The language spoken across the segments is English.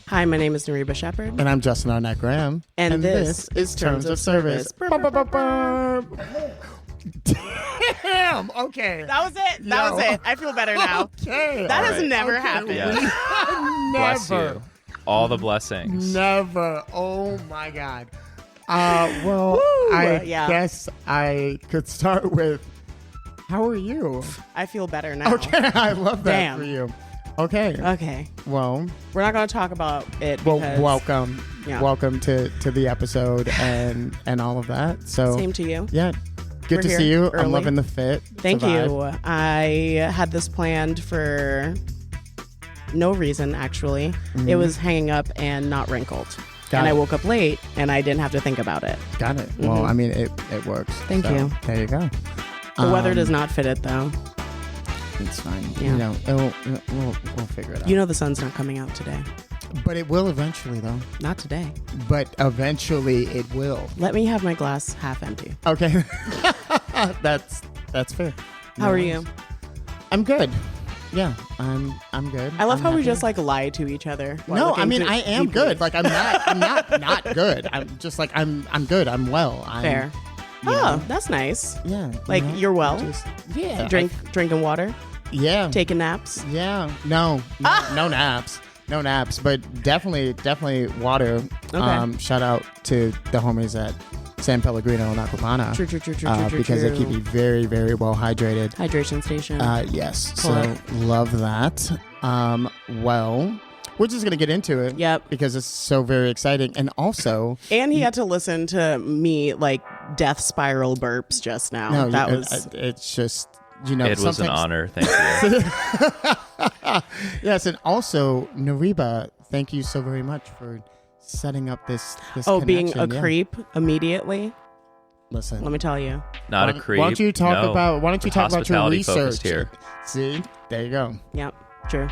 Hi, my name is Nariba Shepherd. And I'm Justin Arnett Graham. And this is Terms of Service. Damn. Okay. That was it. That was it. I feel better now. Okay. That has never happened. Yeah. Bless Never. you. All the blessings. Never. Oh my God. Well, Woo. I Yeah. guess I could start with, how are you? I feel better now. Okay. I love that Damn. for you. Okay. Okay. Well, We're not going to talk about it because... welcome. Yeah. Welcome to the episode and all of that. So Same to you. Yeah. Good We're to here see you. early. I'm loving the fit. Thank Survive. you. I had this planned for no reason, actually. It was hanging up and not wrinkled. Got and I it. woke up late and I didn't have to think about it. Got it. Well, I mean, it works. Thank So, you. There you go. The weather does not fit it, though. It's fine. Yeah. You know, we'll figure it out. You know the sun's not coming out today. But it will eventually, though. Not today. But eventually, it will. Let me have my glass half empty. Okay. That's fair. How are you? I'm good. Yeah, I'm good. I love I'm how we happy. just like lie to each other. while No, looking I mean to I am deeply. good. Like I'm not good. I'm just like I'm good. I'm well. Fair. you Oh, know. that's nice. Yeah. Like you know, you're well. yeah. Drinking water, Yeah. taking naps. Yeah. No naps. No naps, but definitely water. Okay. Shout out to the homies at San Pellegrino and Aquapana. True. Because they keep me very, very well hydrated. Hydration station. Yes. Pull So love that. Well, we're just gonna get into it. Yep. Because it's so very exciting, and also, And he had to listen to me like death spiral burps just now. no, That you- was it's just you know. It was an sometimes- honor. Thank you. Yes, and also Nariba, thank you so very much for setting up this. being a connection. Yeah. creep immediately. Listen, Let me tell you. Not a why creep. don't you talk No. about? Why don't you We're talk about your hospitality research focused here. See, there you go. Yep. True.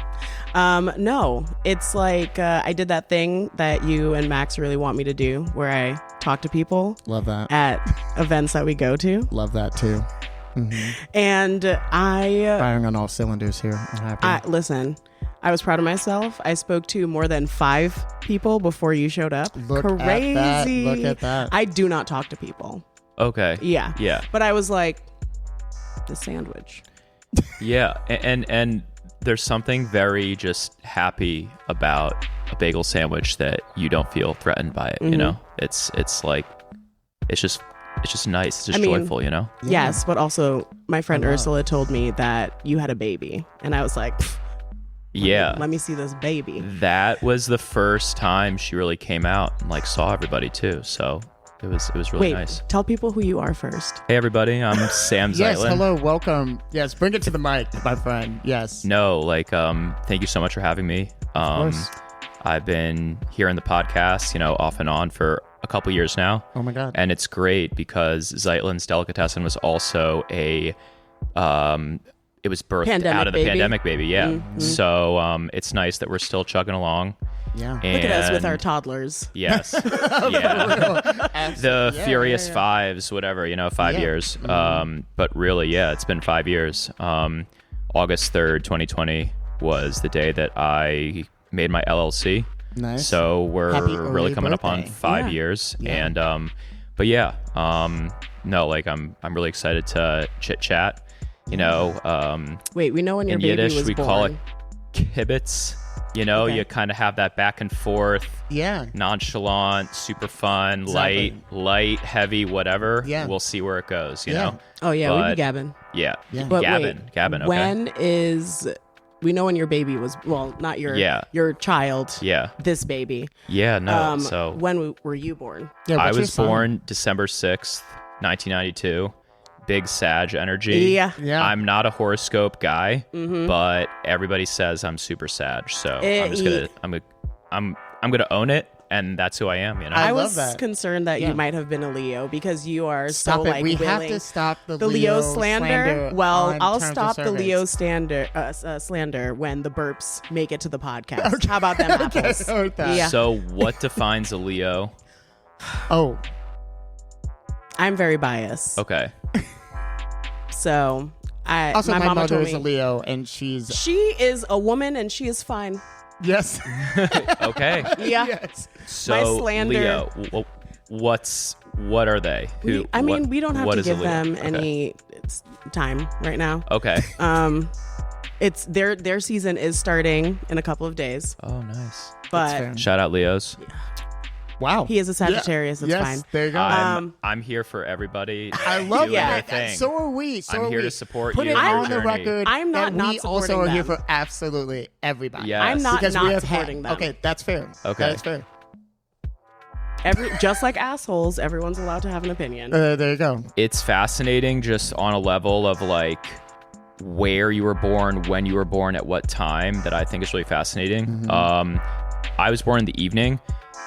No, it's like I did that thing that you and Max really want me to do where I talk to people Love that. at events that we go to. Love that too. And Firing on all cylinders here. I'm happy. listen, I was proud of myself. I spoke to more than 5 people before you showed up. Look at Crazy. that. Look at that. I do not talk to people. Okay. Yeah. Yeah. But I was like, the sandwich. Yeah. And there's something very just happy about a bagel sandwich that you don't feel threatened by it. You know, it's like it's just nice. It's just I mean, joyful. You know. Yes, but also my friend I love. Ursula told me that you had a baby. And I was like, Yeah. let me see this baby. That was the first time she really came out and like saw everybody too. So it was really Wait, nice. tell people who you are first. Hey everybody, I'm Sam Yes, Zeitlin. hello, welcome. Yes, bring it to the mic, my friend. Yes. No, like thank you so much for having me. Of course. I've been hearing the podcast, you know, off and on for a couple years now. Oh my God. And it's great because Zeitlin's Delicatessen was also it was birthed Pandemic out of the baby. pandemic baby, yeah. So it's nice that we're still chugging along. Yeah. And Look at us with our toddlers. yes, yeah, the Yeah, Furious yeah. Fives, whatever, you know, 5 Yeah. years. But really, yeah, it's been 5 years. August 3rd, 2020 was the day that I made my LLC. Nice. So we're Happy really early coming up on birthday. 5 Yeah. years. Yeah. And but yeah, no, like I'm really excited to chit chat. You know, Wait, we know when your in baby Yiddish was we born. call it kibbutz. You know, Okay. you kind of have that back and forth, yeah. nonchalant, super fun, Exactly. light, heavy, whatever. Yeah. We'll see where it goes. You Yeah. know. Oh yeah, we be But- gabbing. Yeah. Yeah. But Gavin. wait, Gavin. Okay. when is we know when your baby was? Well, not your your child. Yeah. This baby. Yeah. No. So when were you born? Yeah, I what's your was sign? born December 6th, 1992. Big Sag energy. Yeah. Yeah. I'm not a horoscope guy, but everybody says I'm super Sag. So I'm just gonna I'm gonna own it, and that's who I am. You know. I I love was that. concerned that Yeah. you might have been a Leo because you are Stop so it. like We willing. have to stop the Leo slander. Well, on I'll Terms of stop the Service. Leo slander when the burps make it to the podcast. How about them apples? Okay, with that. Yeah. So what defines a Leo? Oh, I'm very biased. Okay. So also my my mama mother told is a me Leo, and she's she is a woman and she is fine. Yes. Okay. Yeah. Yes. So My slander- Leo, what are they? We don't have what to is a give Leo? them Okay. any time right now. Okay. It's their season is starting in a couple of days, Oh, nice. but fair. Shout out Leos. Wow. he is a Sagittarius. It's Yes, fine. there you go. I'm here for everybody. I love doing their that. thing. So are we. So I'm are here we. to support Put you it in your on the journey. record. I'm not that not we also supporting are here them. for absolutely everybody. Yes. I'm not Because we not have supporting them. Okay, that's fair. Okay. That's fair. Just like assholes, everyone's allowed to have an opinion. There you go. It's fascinating just on a level of like where you were born, when you were born, at what time, that I think is really fascinating. Mm-hmm. I was born in the evening,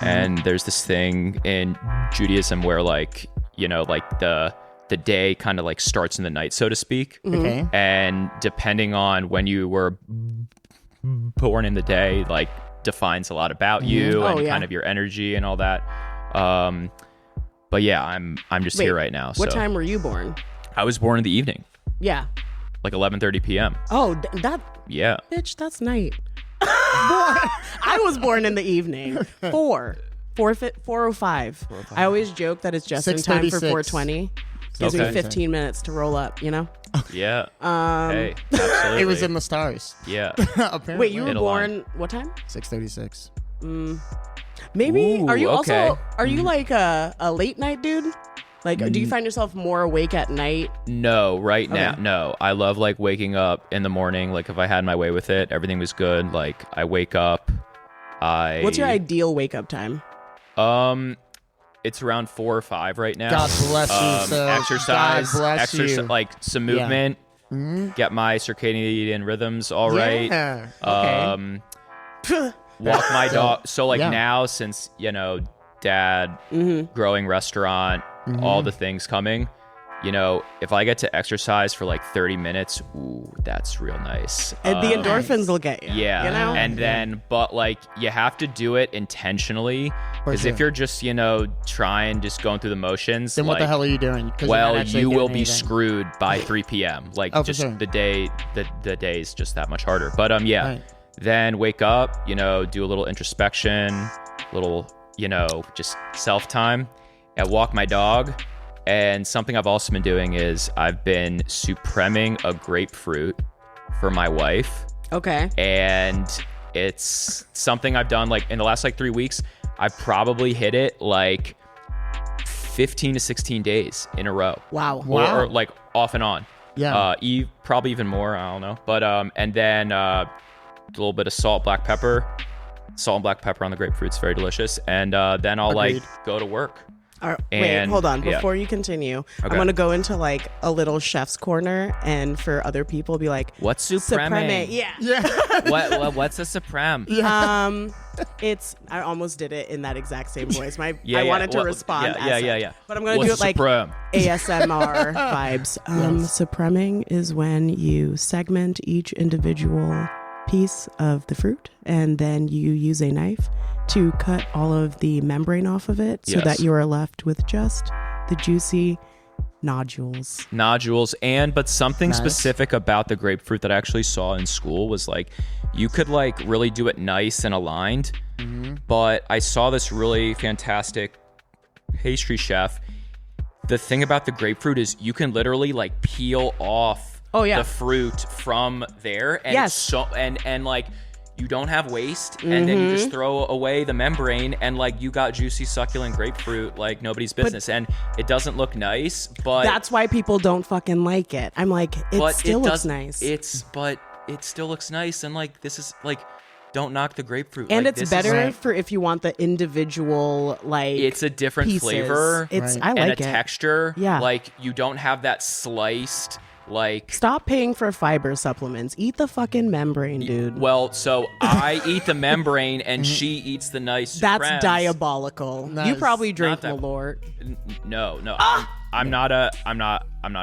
and there's this thing in Judaism where like, you know, like the day kind of like starts in the night, so to speak. Okay. And depending on when you were born in the day, like defines a lot about you and kind of your energy and all that. But yeah, I'm just Wait, here right now. What so time were you born? I was born in the evening, Yeah. like 11:30 p.m. Oh, that Yeah. bitch. That's night. I was born in the evening. 4:05. I always joke that it's just in time for 6:36. 4:20. Gives me Okay. 15 minutes to roll up. You know. Yeah. Hey, absolutely. It was in the stars. Yeah. Apparently. Wait, you were It aligned. born what time? 6:36. Maybe. Ooh, Are you okay. also? Are you like a late night dude? Like, do you find yourself more awake at night? No, right now, Okay. no. I love like waking up in the morning. Like if I had my way with it, everything was good. Like I wake up. What's your ideal wake up time? It's around 4 or 5 right now. God bless you, sir. Exercise, God bless you. like some movement. Get my circadian rhythms all right. Yeah. Okay. Walk my dog. So like yeah. now, since you know, dad, growing restaurant, all the things coming. You know, if I get to exercise for like 30 minutes, ooh, that's real nice. And the endorphins will get you. Yeah. You know. And then, but like, you have to do it intentionally. Because sure. if you're just, you know, just going through the motions, Then like, what the hell are you doing? 'Cause you're not well, actually you doing will be anything. screwed by 3 p.m. Like, Oh, for just sure. the day is just that much harder. But yeah. Right. Then wake up, you know, do a little introspection, little, you know, just self time, and walk my dog. And something I've also been doing is I've been supreming a grapefruit for my wife. Okay. And it's something I've done like in the last like 3 weeks. I've probably hit it like 15 to 16 days in a row. Wow. Or like off and on. Yeah. Probably even more. I don't know. But and then a little bit of salt, black pepper and black pepper on the grapefruit's very delicious. And then I'll Agreed. like go to work. All right, wait, And- hold on. yeah. Before you continue, I'm Okay. going to go into like a little chef's corner, and for other people, be like, What's supreme? Supreme. Yeah. Yeah. What's a supreme? It's, I almost did it in that exact same voice. I Yeah, wanted to what- respond. yeah, as yeah. such. But I'm going to do it What's like supreme? ASMR vibes. Supreming is when you segment each individual piece of the fruit, and then you use a knife to cut all of the membrane off of it so Yes. that you are left with just the juicy nodules. But something Nice. specific about the grapefruit that I actually saw in school was like you could like really do it nice and aligned. But I saw this really fantastic pastry chef. The thing about the grapefruit is you can literally like peel off the fruit from there, and Yes. so and like you don't have waste, and then you just throw away the membrane, and like you got juicy succulent grapefruit like nobody's business. And it doesn't look nice, but That's why people don't fucking like it. I'm like, it still looks nice. But it still looks nice, and like this is like, don't knock the grapefruit. And like, it's this better is, for if you want the individual, like, it's a different pieces. flavor. It's Right. I and like a it. texture. Yeah. Like you don't have that sliced like. Stop paying for fiber supplements. Eat the fucking membrane, dude. Well, so I eat the membrane, and she eats the nice. That's supremes. diabolical. Nice. You probably drink Not that- Malort. No. I'm not a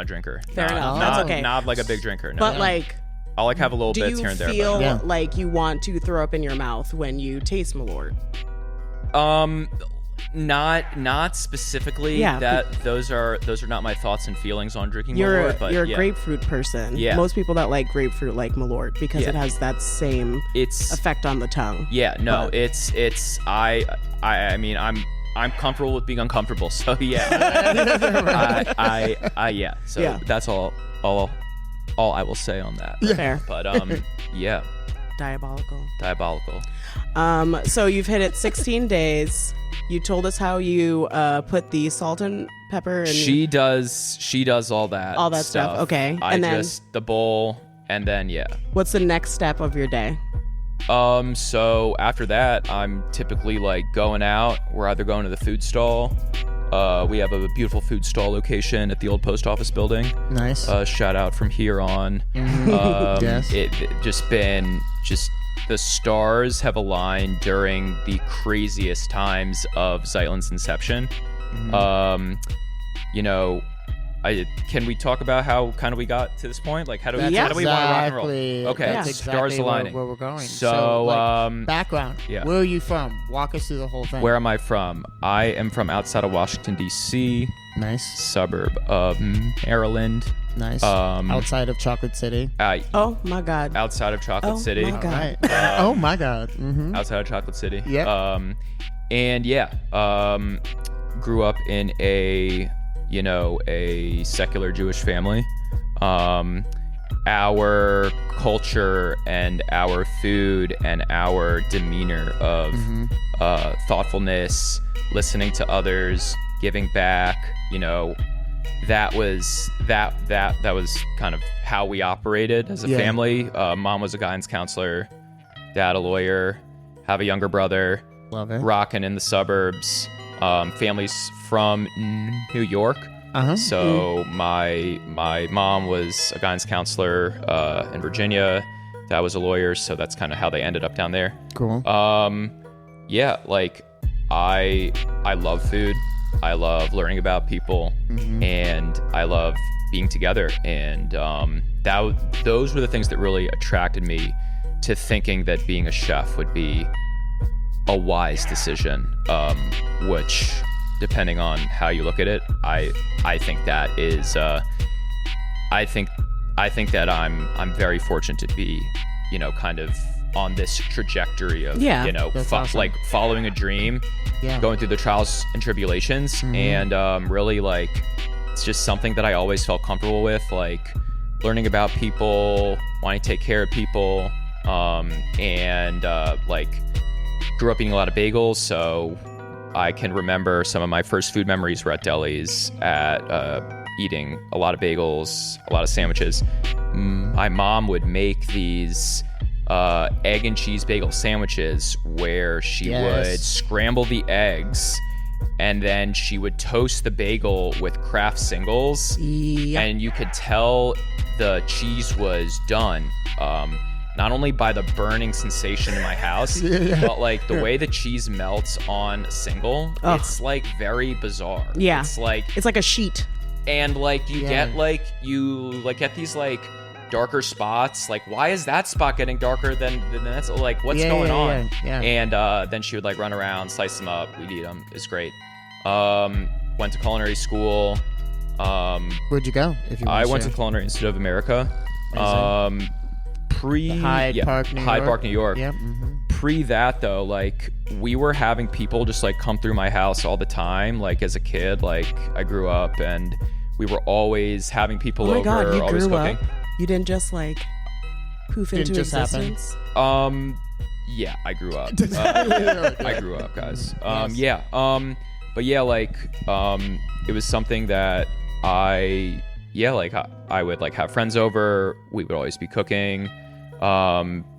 drinker. Fair Not- enough. not- That's okay. Not like a big drinker. No. But like, I'll like have a little do bits you here and there. feel Yeah. like you want to throw up in your mouth when you taste Malort? Not specifically. Yeah. Those are not my thoughts and feelings on drinking You're Malort. But a grapefruit person. Yeah. Most people that like grapefruit like Malort because Yeah. it has that same effect on the tongue. Yeah. No. But- I mean I'm comfortable with being uncomfortable. So yeah. Yeah. So Yeah. that's all I will say on that. Fair. But yeah. Diabolical. So you've hit it 16 days. You told us how you put the salt and pepper and She does all that stuff. Okay. I And then just the bowl and then yeah. what's the next step of your day? So after that, I'm typically like going out. We're either going to the food stall. We have a beautiful food stall location at the old post office building. Nice. Shout out from here on. Yes. It just the stars have aligned during the craziest times of Zeitlin's inception. You know, can we talk about how kind of we got to this point? Like, how do we want to rock and roll? Okay, That's stars exactly aligning. where we're going. So, background. yeah. Where are you from? Walk us through the whole thing. Where am I from? I am from outside of Washington, D.C., Nice. suburb of Maryland. Nice. Outside of Chocolate City. Oh my God. Outside of Chocolate Oh City. my God. All right. Oh my God. Mm-hmm. Outside of Chocolate City. Yep. And yeah, grew up in a secular Jewish family. Our culture and our food and our demeanor of thoughtfulness, listening to others, giving back, that was kind of how we operated as a family. Mom was a guidance counselor, dad a lawyer, have a younger brother. Love it. Rocking in the suburbs. Families from New York. So my mom was a guidance counselor in Virginia. Dad was a lawyer, so that's kind of how they ended up down there. Cool. Yeah, like I love food. I love learning about people, and I love being together. And those were the things that really attracted me to thinking that being a chef would be a wise decision, which, depending on how you look at it, I think that is I think that I'm very fortunate to be, kind of on this trajectory of awesome. like following a dream, going through the trials and tribulations, and really like it's just something that I always felt comfortable with, like learning about people, wanting to take care of people, and like grew up eating a lot of bagels, so I can remember some of my first food memories were at delis, at eating a lot of bagels, a lot of sandwiches. My mom would make these egg and cheese bagel sandwiches where she would scramble the eggs and then she would toast the bagel with Kraft singles, and you could tell the cheese was done. Not only by the burning sensation in my house, but like the way the cheese melts on a single, it's like very bizarre. Yeah. It's like a sheet. And like you get get these like darker spots. Like, why is that spot getting darker than that's like what's going on? Yeah. And then she would like run around, slice them up, we'd eat them. It's great. Went to culinary school. Where'd you go? I went to Culinary Institute of America. Hyde Park, New York. Yep. Pre that though, like we were having people just like come through my house all the time. Like as a kid, like I grew up and we were always having people over. God, you always grew cooking. up. You didn't just like poof into just existence. Yeah, I grew up. I grew up, guys. Yes. But yeah, like it was something that I would like have friends over. We would always be cooking.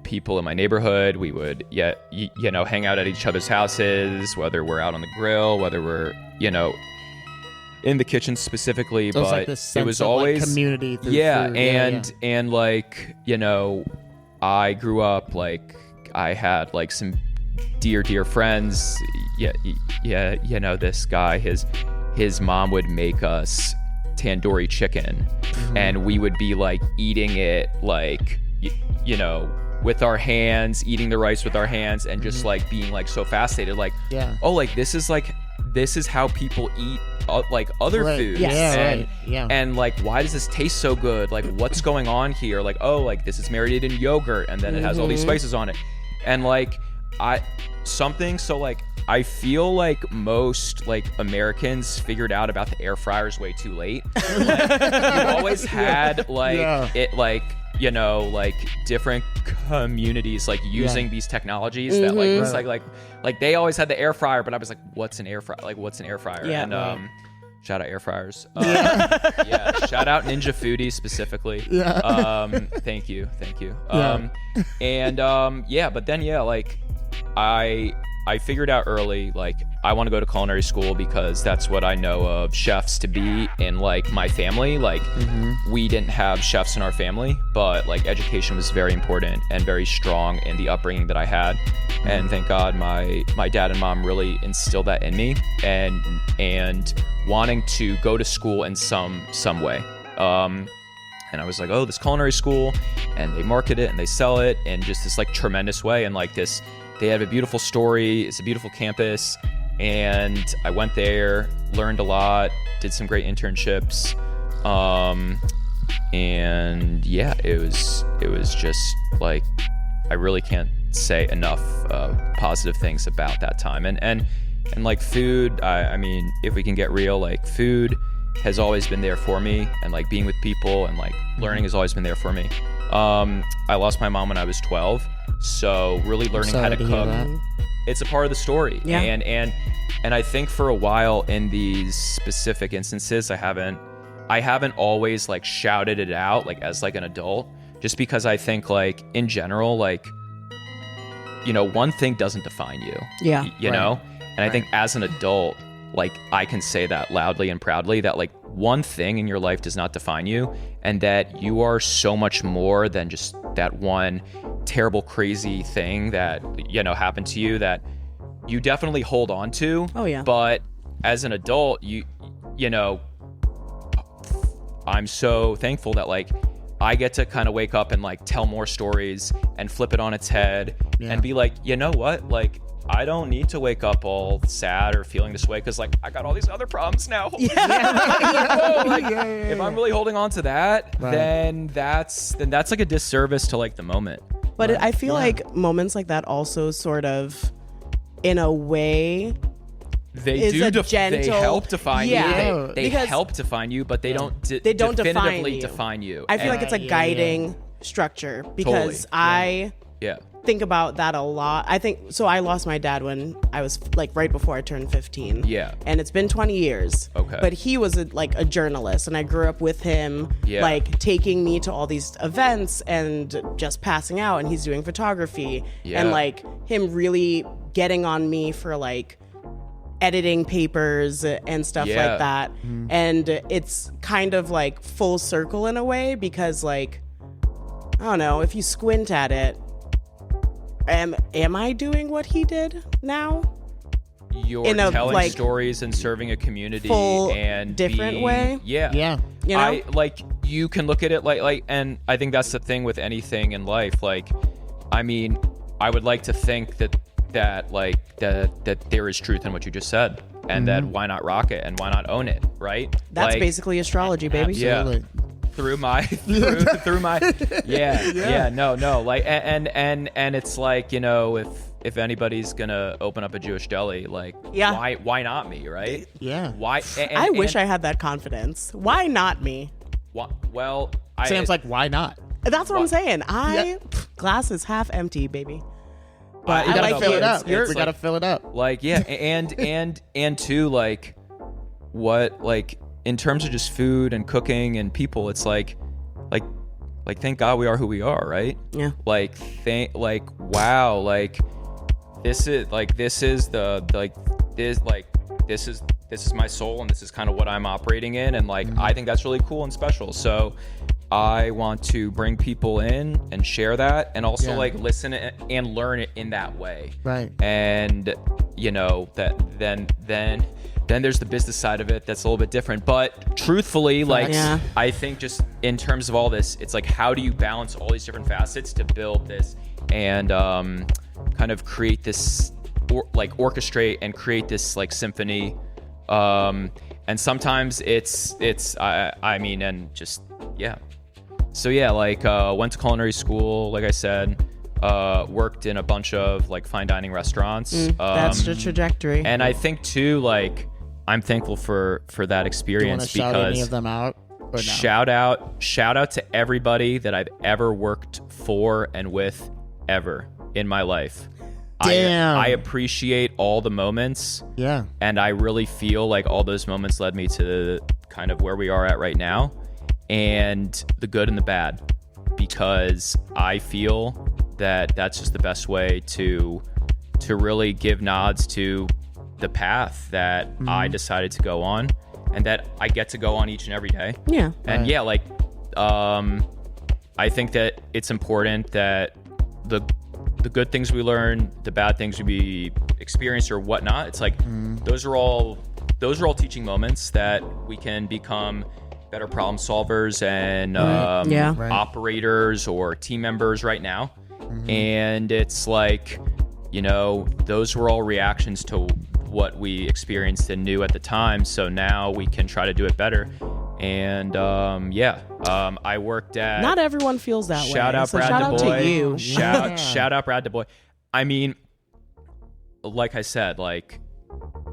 People in my neighborhood, we would hang out at each other's houses, whether we're out on the grill, whether we're in the kitchen specifically. So but like this sense it was of, always like, community through yeah, food. and like I grew up like I had like some dear friends. This guy, his mom would make us tandoori chicken, and we would be like eating it like with our hands, eating the rice with our hands, and just like being like so fascinated, like oh, like this is like this is how people eat like other foods. Yes. Yeah, and, right. Yeah. and like, why does this taste so good? Like, what's going on here? Like, oh, like this is marinated in yogurt and then it has all these spices on it. And like I feel like most like Americans figured out about the air fryers way too late. Like, you always had like it like, you know, like different communities like using these technologies that like it's like they always had the air fryer, but I was like, what's an air fryer? Like, what's an air fryer? Yeah. And shout out air fryers. Yeah. Shout out Ninja Foodie specifically. Yeah. Thank you. Yeah. But then like I figured out early, like, I want to go to culinary school because that's what I know of chefs to be in, like, my family. Like, we didn't have chefs in our family, but, like, education was very important and very strong in the upbringing that I had. And thank God my dad and mom really instilled that in me and wanting to go to school in some way. And I was like, oh, this culinary school, and they market it and they sell it in just this, like, tremendous way. And, like, they have a beautiful story. It's a beautiful campus. And I went there, learned a lot, did some great internships. And yeah, it was just like, I really can't say enough positive things about that time. And like food, I mean, if we can get real, like food has always been there for me, and like being with people and like learning has always been there for me. I lost my mom when I was 12. So really learning how to cook, it's a part of the story. Yeah. And I think for a while in these specific instances, I haven't always like shouted it out like as like an adult, just because I think like in general, like, you know, one thing doesn't define you. Yeah. You know? And I think as an adult, like I can say that loudly and proudly that like one thing in your life does not define you, and that you are so much more than just that one terrible, crazy thing that, you know, happened to you that you definitely hold on to. Oh, yeah. But as an adult, you know, I'm so thankful that like I get to kind of wake up and like tell more stories and flip it on its head and be like, you know what? Like, I don't need to wake up all sad or feeling this way because like I got all these other problems now. If I'm really holding on to that, then that's like a disservice to like the moment. But I feel like moments like that also sort of, in a way, they help define you. They help define you, but they don't definitively define you. I feel like it's a guiding structure because I think about that a lot. I think so. I lost my dad when I was like right before I turned 15. Yeah, and it's been 20 years. Okay, but he was a journalist, and I grew up with him, like taking me to all these events and just passing out. And he's doing photography, and like him really getting on me for like editing papers and stuff like that. And it's kind of like full circle in a way because like, I don't know, if you squint at it, am I doing what he did now? You're telling like, stories and serving a community full and different way. Yeah. You know? I like, you can look at it like, and I think that's the thing with anything in life. Like, I mean, I would like to think that there is truth in what you just said, and that why not rock it and why not own it, right? That's like, basically astrology, baby. Absolutely. Through my no like and it's like, you know, if anybody's gonna open up a Jewish deli, like why not me, right? Why I wish I had that confidence. Why not me? Well, Sam's like, why not? That's what I'm saying. Glass is half empty, baby. But you gotta like fill it it. up. We gotta fill it up. Like and too, like what, like in terms of just food and cooking and people, it's like thank God we are who we are, right? Yeah. Wow, this is my soul, and this is kind of what I'm operating in, and like I think that's really cool and special. So I want to bring people in and share that, and also like listen and learn it in that way. Right. And you know that then there's the business side of it that's a little bit different. But truthfully, like I think just in terms of all this, it's like, how do you balance all these different facets to build this and kind of create this orchestrate and create this like symphony. And sometimes it's I mean, and just so like went to culinary school, like I said, worked in a bunch of like fine dining restaurants. That's the trajectory. And I think too, like, I'm thankful for that experience. Do you want to shout any of them out? Or no? Shout out to everybody that I've ever worked for and with ever in my life. Damn. I appreciate all the moments. Yeah. And I really feel like all those moments led me to kind of where we are at right now, and the good and the bad, because I feel that that's just the best way to really give nods to the path that I decided to go on, and that I get to go on each and every day. Yeah. And I think that it's important that the good things we learn, the bad things we experience or whatnot, it's like those are all teaching moments that we can become better problem solvers and operators or team members right now. And it's like, those were all reactions to what we experienced and knew at the time. So now we can try to do it better. And I worked at. Not everyone feels that way. Shout out Brad shout DuBois. out to you. Shout out Brad DuBois. I mean, like I said, like,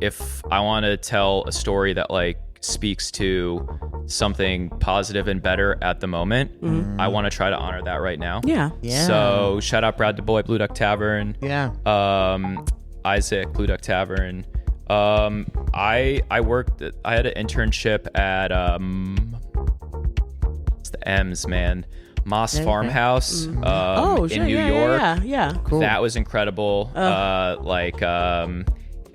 if I want to tell a story that like speaks to something positive and better at the moment, I want to try to honor that right now. Yeah. So shout out Brad DuBois, Blue Duck Tavern. Yeah. Isaac, Blue Duck Tavern. I had an internship at it's the M's, man. Moss Farmhouse in New York. Yeah. Cool. That was incredible.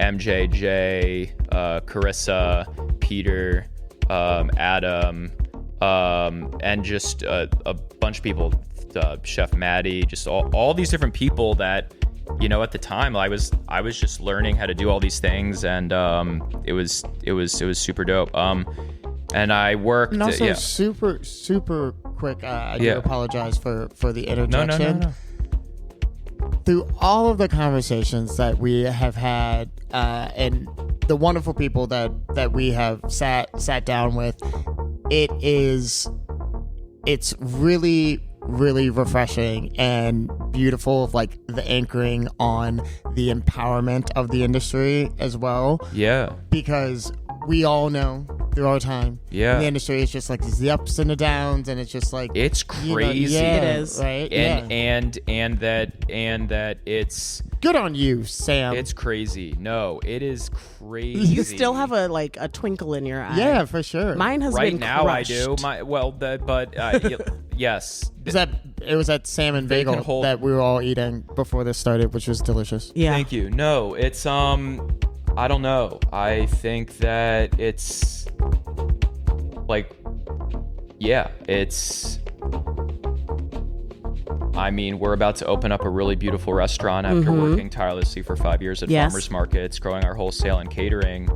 MJJ, Carissa, Peter, Adam, and just a bunch of people, Chef Maddie, just all these different people that, at the time I was just learning how to do all these things, and it was super dope. And I worked. And also, super quick. I do apologize for the interjection. No. Through all of the conversations that we have had, and the wonderful people that we have sat down with, it's really, really refreshing and beautiful, like the anchoring on the empowerment of the industry as well. Yeah. Because we all know through our time in the industry, it's just like the ups and the downs, and it's just like it's crazy. It is, right? And that it's good on you, Sam. It's crazy. No, it is crazy. You still have a twinkle in your eye. Yeah, for sure. Mine has right been now. crushed. I do. Yes. It was that salmon bagel that we were all eating before this started, which was delicious. Yeah. Thank you. No, it's I don't know. I think that it's like, it's. I mean, we're about to open up a really beautiful restaurant after working tirelessly for 5 years at farmers markets, growing our wholesale and catering,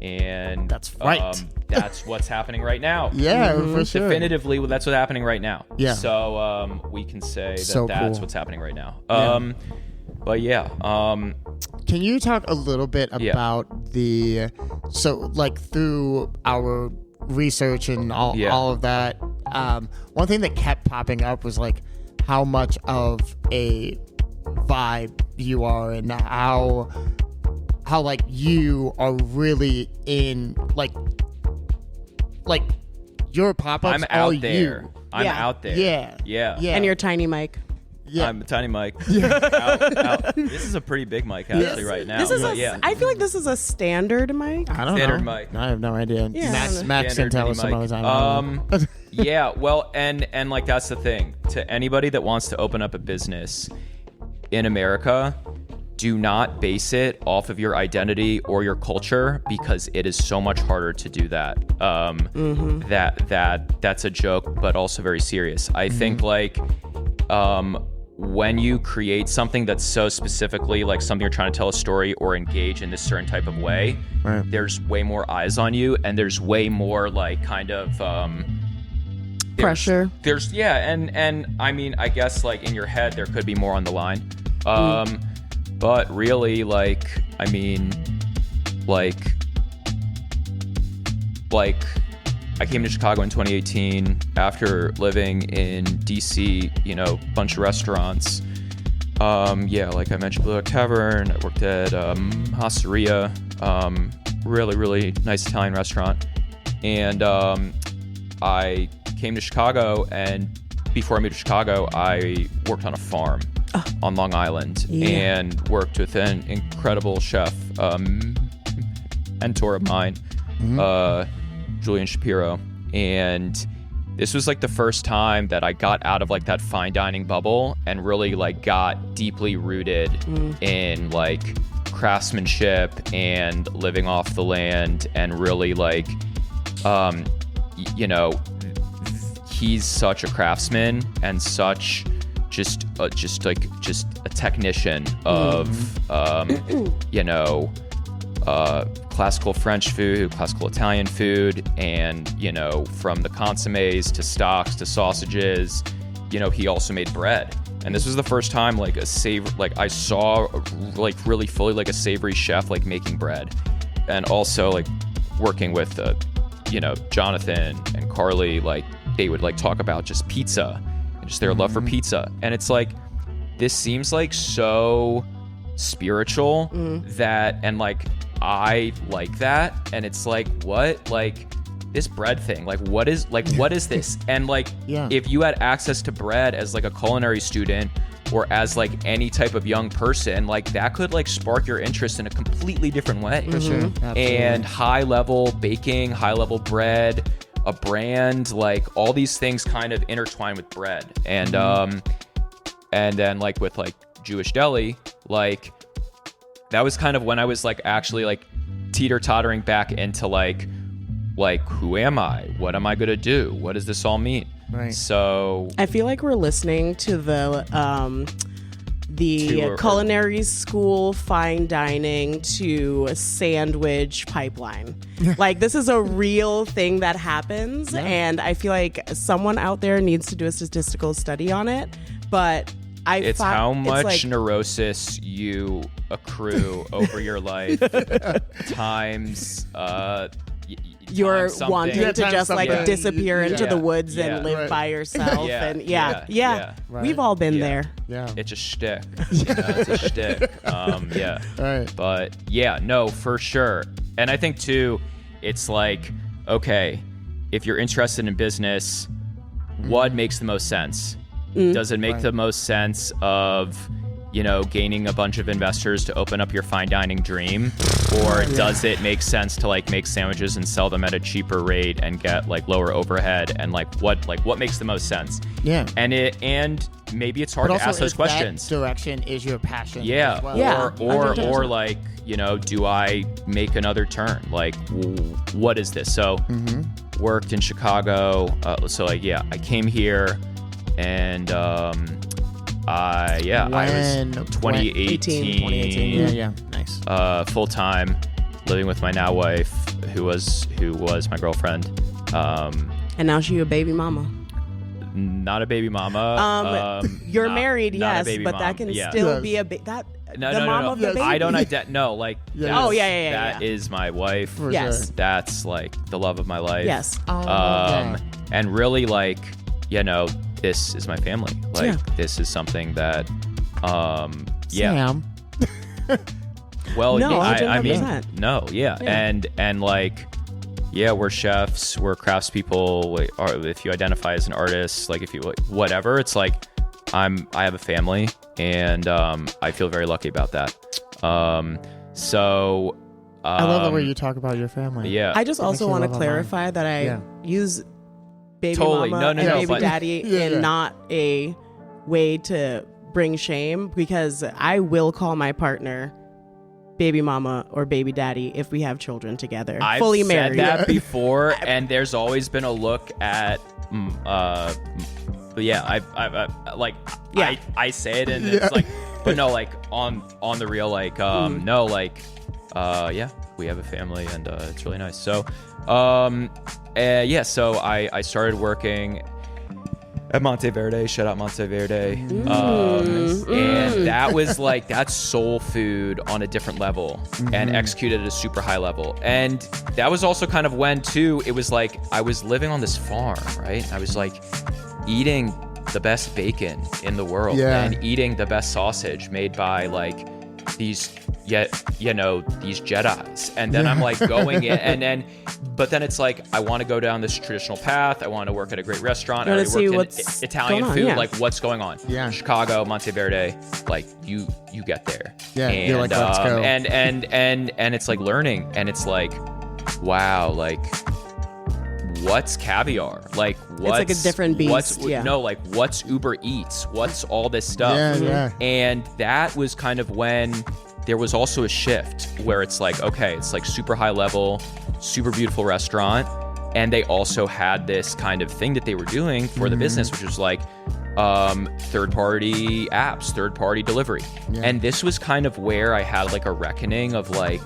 and that's right. That's what's happening right now. Yeah, for sure. Definitively, that's what's happening right now. Yeah. So we can say that's cool. what's happening right now. But can you talk a little bit about through our research and all of that, one thing that kept popping up was like how much of a vibe you are, and how like you are really in like your pop-ups. I'm out there. You. I'm out there. Yeah. And your tiny mic. Yeah. I'm a tiny mic. Out. This is a pretty big mic actually right now. This is I feel like this is a standard mic. I don't standard know. mic. I have no idea. Yeah. Max can tell us some other time. Yeah, well, and like that's the thing. To anybody that wants to open up a business in America, do not base it off of your identity or your culture, because it is so much harder to do that. That's a joke, but also very serious. I think like when you create something that's so specifically like something you're trying to tell a story or engage in this certain type of way, there's way more eyes on you, and there's way more like kind of pressure. And I mean, I guess like in your head there could be more on the line. But really, like, I mean, like I came to Chicago in 2018 after living in DC, you know, bunch of restaurants. Like I mentioned, Blue Oak Tavern. I worked at Osteria, really, really nice Italian restaurant. And I came to Chicago, and before I moved to Chicago, I worked on a farm on Long Island and worked with an incredible chef, mentor of mine, Julian Shapiro. And this was like the first time that I got out of like that fine dining bubble and really like got deeply rooted in like craftsmanship and living off the land, and really like, you know, he's such a craftsman and such just a technician of, you know, classical French food, classical Italian food, and, you know, from the consommes to stocks to sausages, you know, he also made bread. And this was the first time like I saw like really fully like a savory chef like making bread, and also like working with, you know, Jonathan and Carly, like they would like talk about just pizza and just their love for pizza. And it's like, this seems like so spiritual that, and like, I like that. And it's like, what, like this bread thing, like what is this? And like, if you had access to bread as like a culinary student or as like any type of young person, like that could like spark your interest in a completely different way. For sure. And high level baking, high level bread, a brand, like all these things kind of intertwine with bread. And then like with like Jewish deli, like that was kind of when I was like actually like teeter-tottering back into like who am I? What am I gonna do? What does this all mean? Right. So I feel like we're listening to the culinary school fine dining to sandwich pipeline. Like this is a real thing that happens, and I feel like someone out there needs to do a statistical study on it. But it's how much neurosis you accrue over your life times you're wanting to just like disappear into the woods and live by yourself. We've all been there. It's a shtick. It's a shtick. Right. But yeah, no, for sure. And I think too, it's like, okay, if you're interested in business, what makes the most sense? Does it make the most sense of, you know, gaining a bunch of investors to open up your fine dining dream, or does it make sense to like make sandwiches and sell them at a cheaper rate and get like lower overhead, and what makes the most sense? And maybe it's hard to ask those questions. That direction is your passion. Or like, you know, do I make another turn? Like, what is this? So worked in Chicago. I came here. And I was 2018. Nice. Full time, living with my now wife, who was my girlfriend. And now she's a baby mama. Not a baby mama. You're married, yes, but mom. that can still be a mom of the baby. I don't that is my wife. Yes, that's like the love of my life. Yes. And really, like, you know, this is my family. Like, this is something that, Sam. Well, no, I mean, yeah. And like, yeah, we're chefs, we're craftspeople. Or if you identify as an artist, like if you whatever, it's like I have a family, and I feel very lucky about that. So I love the way you talk about your family. Yeah, I just also want to clarify that I use baby mama and baby daddy in not a way to bring shame, because I will call my partner baby mama or baby daddy if we have children together. I've fully married. said that before, and there's always been a look at I say it, and it's like, but no, like on the real, like no, like we have a family, and it's really nice. So so I started working at Monteverde. Shout out Monteverde. And that was like, that's soul food on a different level and executed at a super high level. And that was also kind of when too, it was like, I was living on this farm, right? I was like eating the best bacon in the world and eating the best sausage made by like these, these Jedis. And then I'm like going in but then it's like, I want to go down this traditional path. I want to work at a great restaurant. I already work in Italian food. Like what's going on? Yeah. Chicago, Monteverde, like you get there. Yeah. And, you're like, let's go. And it's like learning, and it's like, wow, like what's caviar? Like what's it's like a different beast. What's Uber Eats? What's all this stuff? Yeah. And that was kind of when there was also a shift where it's like, okay, it's like super high level, super beautiful restaurant. And they also had this kind of thing that they were doing for the business, which was like third-party apps, third-party delivery. Yeah. And this was kind of where I had like a reckoning of like,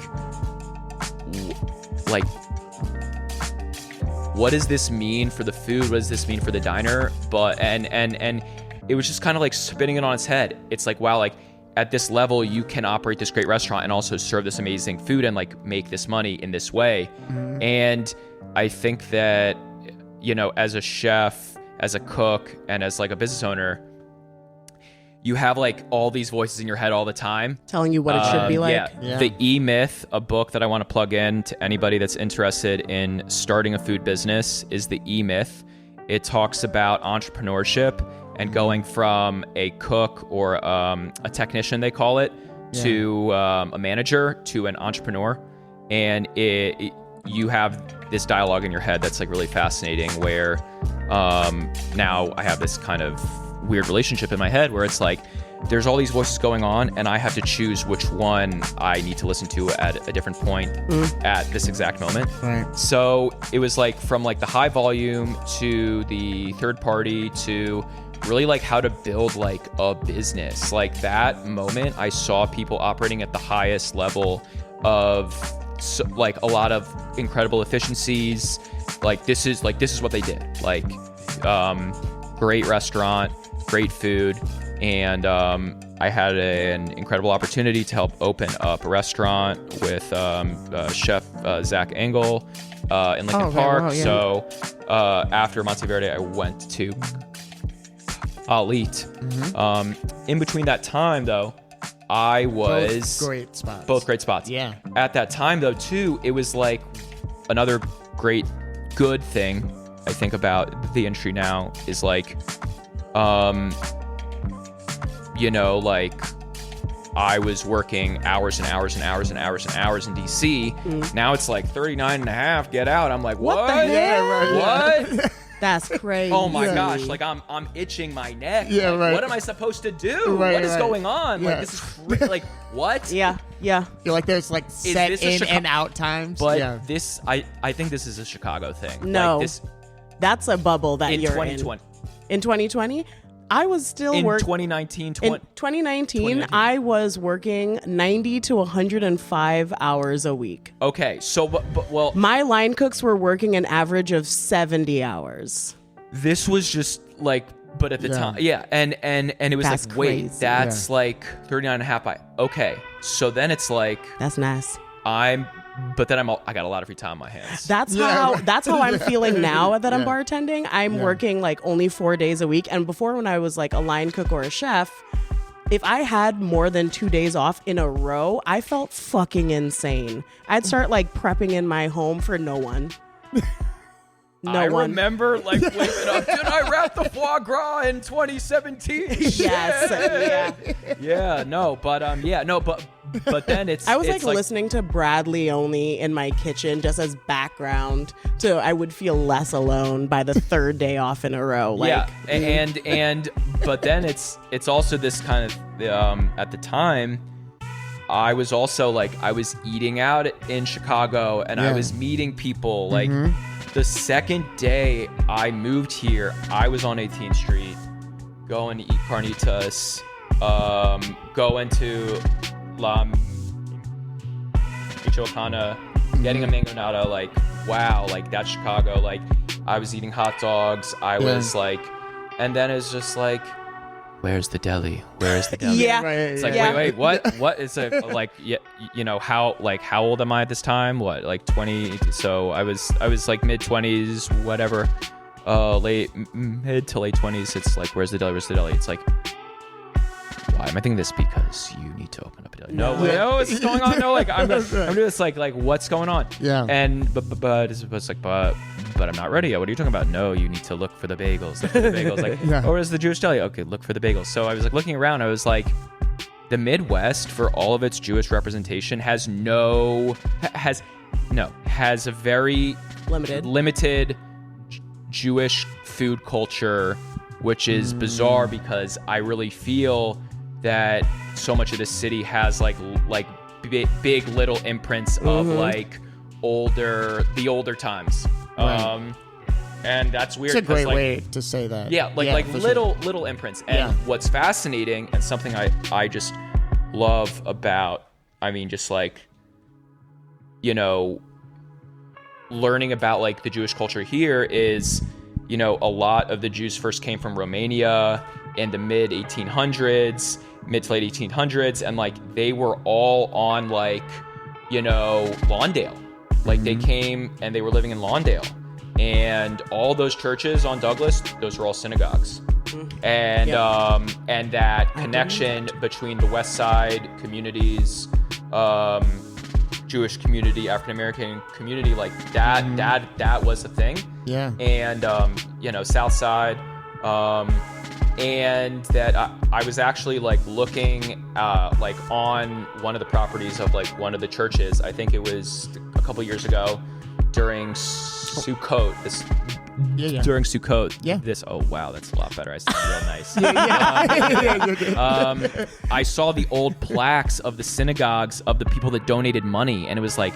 what does this mean for the food? What does this mean for the diner? But and it was just kind of like spinning it on its head. It's like, wow, like at this level, you can operate this great restaurant and also serve this amazing food and like make this money in this way. And I think that, as a chef, as a cook, and as like a business owner, you have like all these voices in your head all the time telling you what it should be like. Yeah. The E-Myth, a book that I want to plug in to anybody that's interested in starting a food business, is the E-Myth. It talks about entrepreneurship and going from a cook or a technician, they call it, to a manager, to an entrepreneur. And you have this dialogue in your head that's like really fascinating, where now I have this kind of weird relationship in my head where it's like, there's all these voices going on and I have to choose which one I need to listen to at a different point at this exact moment. Right. So it was like from like the high volume to the third party to really like how to build like a business. Like that moment, I saw people operating at the highest level of like a lot of incredible efficiencies. Like this is what they did. Like great restaurant, great food, and I had an incredible opportunity to help open up a restaurant with Chef Zach Engel in Lincoln Park. Wow, yeah. So after Monteverde, I went to Elite. In between that time, though, I was both great spots. Yeah. At that time, though, too, it was like another great good thing I think about the industry now is like, like I was working hours and hours and hours and hours and hours in DC. Now it's like 39 and a half, get out. I'm like, what? The hell? What? That's crazy. Oh my gosh, like I'm itching my neck. Yeah, like, right. What am I supposed to do? What is going on? Like this is like what? Yeah. You're like there's like set in and out times. But this I think this is a Chicago thing. No. Like that's a bubble that you're 2020. In 2020? I was still working. In 2019, I was working 90 to 105 hours a week. Okay, so but my line cooks were working an average of 70 hours. This was just like, but at the time, and it was that's like, wait, crazy. That's like 39 and a half. Okay, so then it's like that's nice. But then I got a lot of free time on my hands. That's how I'm feeling now that I'm bartending. I'm working like only 4 days a week. And before, when I was like a line cook or a chef, if I had more than 2 days off in a row, I felt fucking insane. I'd start like prepping in my home for no one. I remember like waking up, did I wrap the foie gras in 2017? Yes. But then it's I was like listening to Bradley only in my kitchen just as background, so I would feel less alone by the third day off in a row. Like, and but then it's also this kind of at the time I was also like I was eating out in Chicago and I was meeting people like. The second day I moved here, I was on 18th Street, going to eat carnitas, going to La Michoacana, getting a mangonada, like, wow, like, that's Chicago. Like, I was eating hot dogs. I was like, and then it's just like, where's the deli? Where's the deli? Yeah. Right, It's like, yeah. wait, what is it like? You know, how old am I at this time? What, like 20? So I was like mid-20s, whatever, mid to late 20s. It's like, where's the deli? Where's the deli? It's like, why am I thinking this? Because you need to open up a deli. No, what's going on? No, like I'm doing this like what's going on? Yeah. And but it's like but I'm not ready yet. What are you talking about? No, you need to look for the bagels. Look for the bagels. Like, Yeah. or is the Jewish deli? Okay, look for the bagels. So I was like looking around. I was like, the Midwest, for all of its Jewish representation, has a very limited Jewish food culture, which is bizarre because I really feel that so much of the city has like big little imprints of like the older times. Right. And that's weird. It's a great like, way to say that. Yeah, little imprints. And what's fascinating and something I just love about, I mean, just like, you know, learning about like the Jewish culture here is, you know, a lot of the Jews first came from Romania in the mid to late 1800s, and like they were all on like, you know, Lawndale. Like they came and they were living in Lawndale, and all those churches on Douglas, those were all synagogues. And and that connection between the West Side communities, Jewish community, African American community, like that was a thing. Yeah. And you know, South Side, and that I was actually like looking like on one of the properties of like one of the churches. I think it was a couple years ago during Sukkot. During Sukkot. Yeah. Oh wow, that's a lot better. I sound real nice. I saw the old plaques of the synagogues of the people that donated money, and it was like,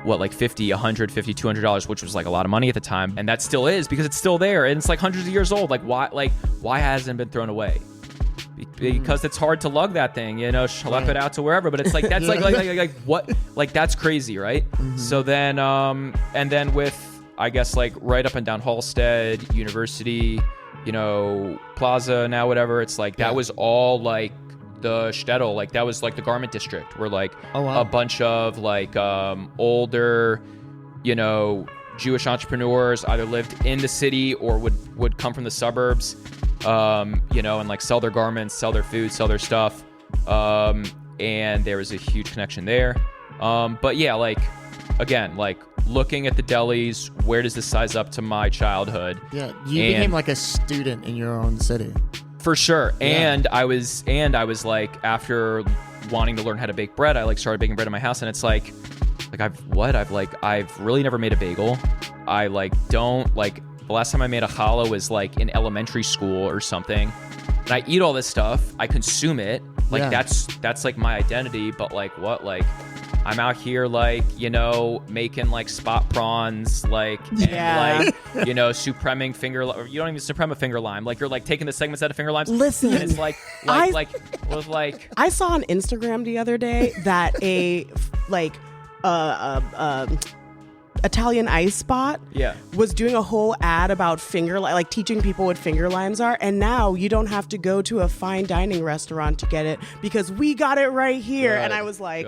what, like $50, $100, $50, $200, which was like a lot of money at the time, and that still is because it's still there and it's like hundreds of years old. Like why hasn't it been thrown away? Because it's hard to lug that thing, you know, schlep it out to wherever. But it's like that's like what, like that's crazy, right? So then and then with, I guess, like right up and down Halstead, University, you know, Plaza now, whatever. It's like that was all like the shtetl, like that was like the garment district, where like a bunch of like older, you know, Jewish entrepreneurs either lived in the city or would come from the suburbs, you know, and like sell their garments, sell their food, sell their stuff, and there was a huge connection there. But yeah, like again, like looking at the delis, where does this size up to my childhood? Yeah, you became like a student in your own city. For sure. Yeah. And I was like, after wanting to learn how to bake bread, I like started baking bread in my house, and it's like I've really never made a bagel. I like don't like, the last time I made a challah was like in elementary school or something. And I eat all this stuff, I consume it. Like that's like my identity, but like what, like I'm out here like, you know, making like spot prawns, like, and like, you know, supreming finger, or you don't even supreme a finger lime. Like you're like taking the segments out of finger limes. Listen, and it's like I saw on Instagram the other day that a Italian ice spot was doing a whole ad about like teaching people what finger limes are, and now you don't have to go to a fine dining restaurant to get it because we got it right here. And I was like,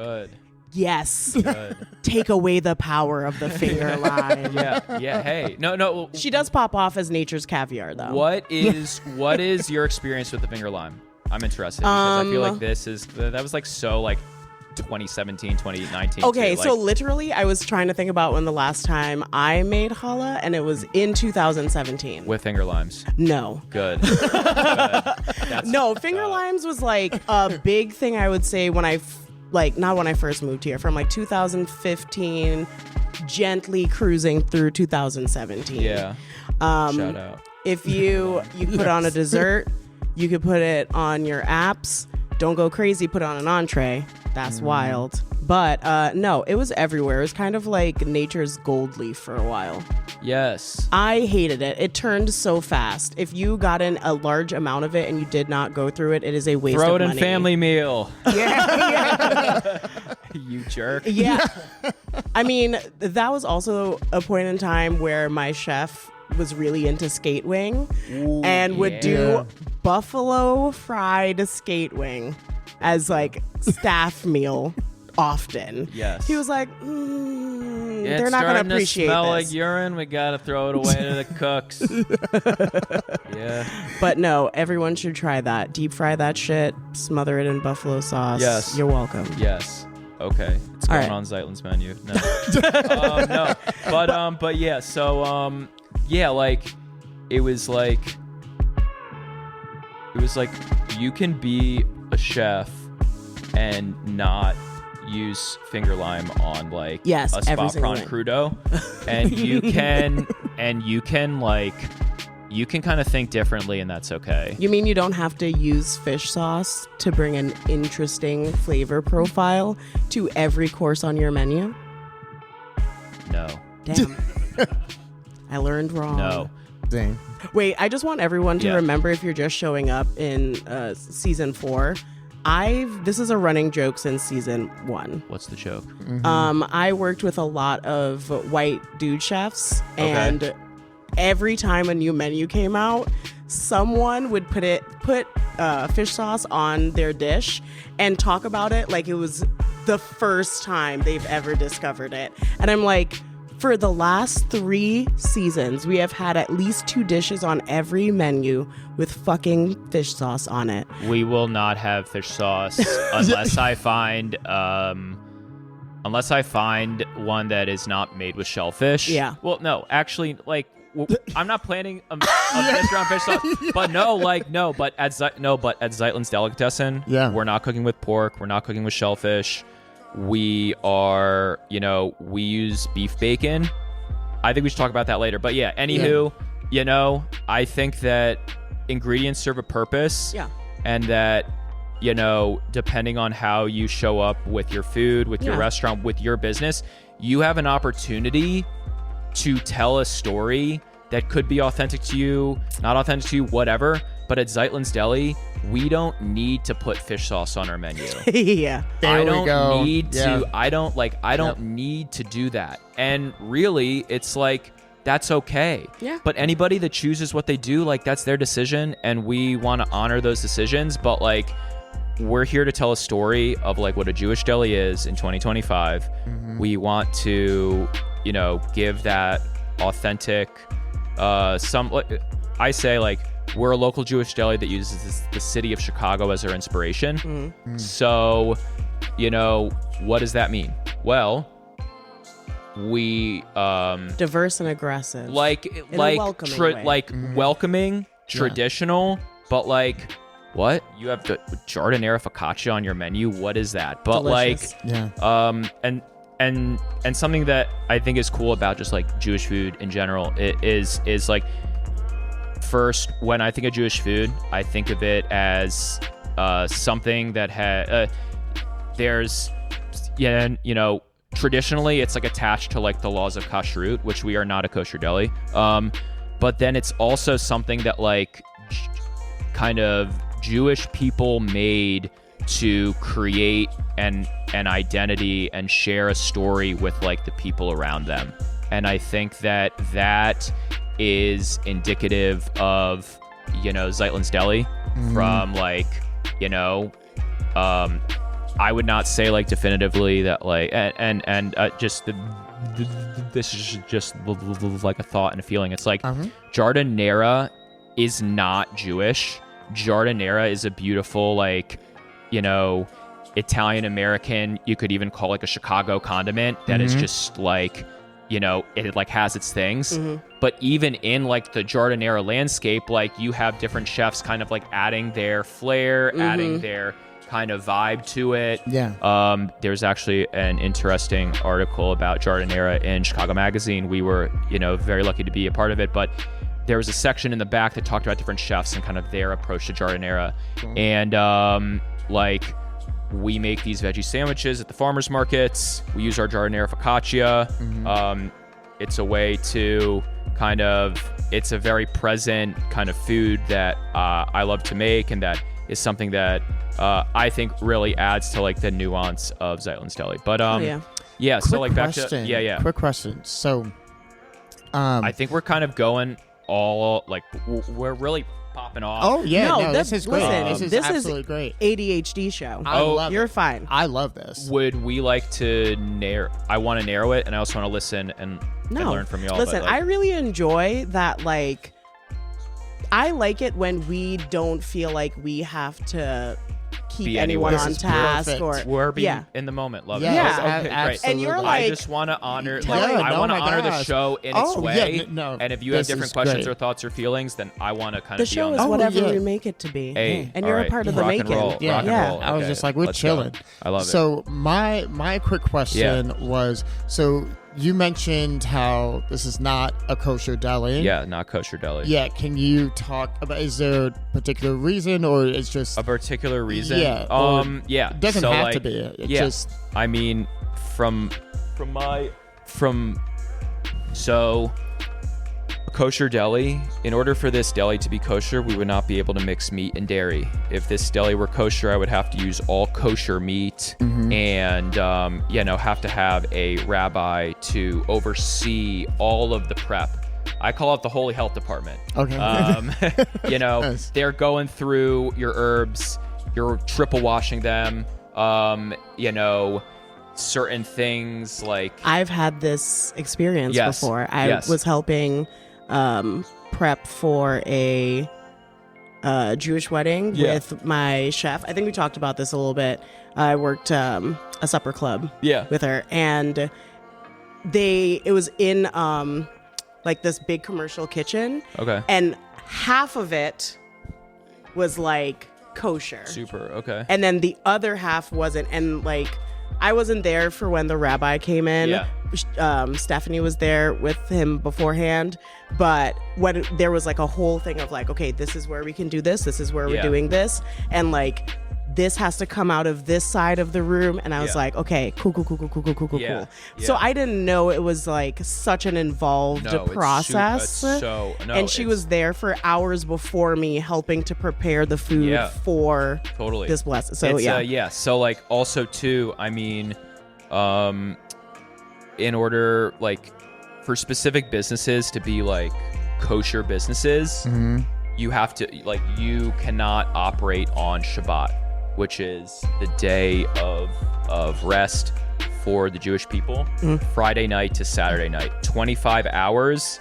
yes. Take away the power of the finger lime. Yeah. Hey, no. She does pop off as nature's caviar, though. What is your experience with the finger lime? I'm interested because I feel like that was like so like 2017, 2019. Okay, so literally, I was trying to think about when the last time I made challah, and it was in 2017. With finger limes? No. Good. No, finger limes was like a big thing, I would say, when not when I first moved here, from like 2015, gently cruising through 2017. Yeah. Shout out. If you put on a dessert, you could put it on your apps. Don't go crazy, put on an entree. That's wild. But no, it was everywhere. It was kind of like nature's gold leaf for a while. Yes. I hated it. It turned so fast. If you got in a large amount of it and you did not go through it, it is a waste of money. Throw it in family meal. Yeah. You jerk. Yeah. I mean, that was also a point in time where my chef was really into skate wing and would do buffalo fried skate wing as like staff meal often. Yes. He was like, they're not going to appreciate to smell this. like urine. We got to throw it away to the cooks. Yeah. But no, everyone should try that. Deep fry that shit, smother it in buffalo sauce. Yes. You're welcome. Yes. Okay. It's going on Zeitlin's menu. No. No. But yeah, so yeah, like it was like you can be a chef and not use finger lime on like a spa prawn crudo, and you can kind of think differently, and that's okay. You mean you don't have to use fish sauce to bring an interesting flavor profile to every course on your menu? No. Damn. I learned wrong. No. Dang. Wait, I just want everyone to remember, if you're just showing up in season 4, this is a running joke since season 1. What's the joke? Mm-hmm. I worked with a lot of white dude chefs, and every time a new menu came out, someone would put fish sauce on their dish and talk about it like it was the first time they've ever discovered it. And I'm like, for the last 3 seasons, we have had at least 2 dishes on every menu with fucking fish sauce on it. We will not have fish sauce unless I find one that is not made with shellfish. Yeah. Well, no, actually, like I'm not planning a fish around fish sauce. But but at Zeitlin's Delicatessen, we're not cooking with pork. We're not cooking with shellfish. We are, we use beef bacon. I think we should talk about that later. But yeah, anywho, I think that ingredients serve a purpose. Yeah. And that, depending on how you show up with your food, with your restaurant, with your business, you have an opportunity to tell a story that could be authentic to you, not authentic to you, whatever. But at Zeitlin's Deli, we don't need to put fish sauce on our menu. Yeah. I don't need to do that. And really, it's like, that's okay. Yeah. But anybody that chooses what they do, like, that's their decision, and we want to honor those decisions. But like, we're here to tell a story of like what a Jewish deli is in 2025. Mm-hmm. We want to, give that authentic, I say, like, we're a local Jewish deli that uses the city of Chicago as our inspiration. Mm-hmm. So, what does that mean? Well, we diverse and aggressive, welcoming, traditional, but like, what? You have the giardiniera focaccia on your menu? What is that? But delicious. And something that I think is cool about just like Jewish food in general is like, first, when I think of Jewish food, I think of it as something that traditionally it's like attached to like the laws of kashrut, which we are not a kosher deli. But then it's also something that like kind of Jewish people made to create an identity and share a story with like the people around them. And I think that is indicative of, Zeitlin's Deli from like, I would not say like definitively that like, and this is just like a thought and a feeling. It's like giardiniera is not Jewish. Giardiniera is a beautiful, like, Italian American, you could even call like a Chicago condiment that is just like, it like has its things. Mm-hmm. But even in like the giardiniera landscape, like you have different chefs kind of like adding their flair, adding their kind of vibe to it. Yeah. There's actually an interesting article about giardiniera in Chicago Magazine. We were, very lucky to be a part of it, but there was a section in the back that talked about different chefs and kind of their approach to giardiniera. And like, we make these veggie sandwiches at the farmers markets. We use our giardiniera focaccia. It's a way to kind of, it's a very present kind of food that I love to make, and that is something that I think really adds to like the nuance of Zeitlin's Deli. But so like back to quick question. So I think we're kind of going all like we're really popping off. Oh yeah, no, this is great. Listen, this is absolutely great. ADHD show. You're fine. I love this. Would we like to I want to narrow it, and I also want to listen and learn from y'all. Listen, but, like, I really enjoy that. Like, I like it when we don't feel like we have to keep anyone on task or we're being in the moment. Love it. Yeah, okay, great. And you're like, I just want to honor. I want to honor the show in its way. No, and if you have different questions or thoughts or feelings, then I want to kind of the show is whatever we make it to be. Hey, and you're a part of the making. Yeah. I was just like, we're chilling. I love it. So my quick question was, so you mentioned how this is not a kosher deli. Yeah, not kosher deli. Yeah, can you talk about, is there a particular reason or it's just... A particular reason? Yeah. Yeah. It doesn't have to be. It just... I mean, so a kosher deli, in order for this deli to be kosher, we would not be able to mix meat and dairy. If this deli were kosher, I would have to use all kosher meat and, have to have a rabbi to oversee all of the prep. I call it the Holy Health Department. Okay. Nice. They're going through your herbs, you're triple washing them, certain things like... I've had this experience before. I was helping prep for a Jewish wedding with my chef. I think we talked about this a little bit. I worked a supper club with her, and it was in like this big commercial kitchen. Okay. And half of it was like kosher. Super, okay. And then the other half wasn't. And like, I wasn't there for when the rabbi came in. Yeah. Stephanie was there with him beforehand. But when there was like a whole thing of like, okay, this is where we can do this. This is where we're doing this. And like, this has to come out of this side of the room. And I was like, okay, cool. Yeah. So I didn't know it was like such an involved process. And she was there for hours before me helping to prepare the food for this blessing. So So like also too, I mean, in order like for specific businesses to be like kosher businesses, you have to like, you cannot operate on Shabbat, which is the day of rest for the Jewish people, Friday night to Saturday night. 25 hours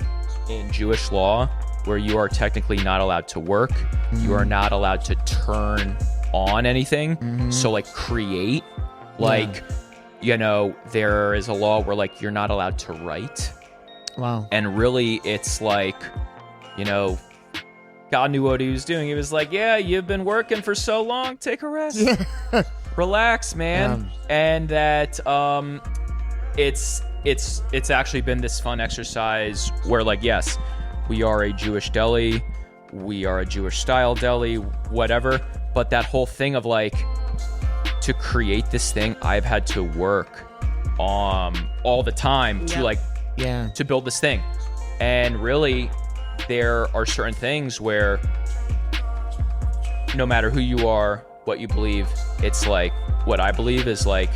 in Jewish law where you are technically not allowed to work. You are not allowed to turn on anything. So like create, like, there is a law where like you're not allowed to write. Wow. And really it's like, God knew what he was doing. He was like, yeah, you've been working for so long. Take a rest. Relax, man. And that it's actually been this fun exercise where like, yes, we are a Jewish deli. We are a Jewish style deli, whatever. But that whole thing of like, to create this thing, I've had to work all the time to build this thing. And really, there are certain things where no matter who you are, what you believe, it's like, what I believe is like,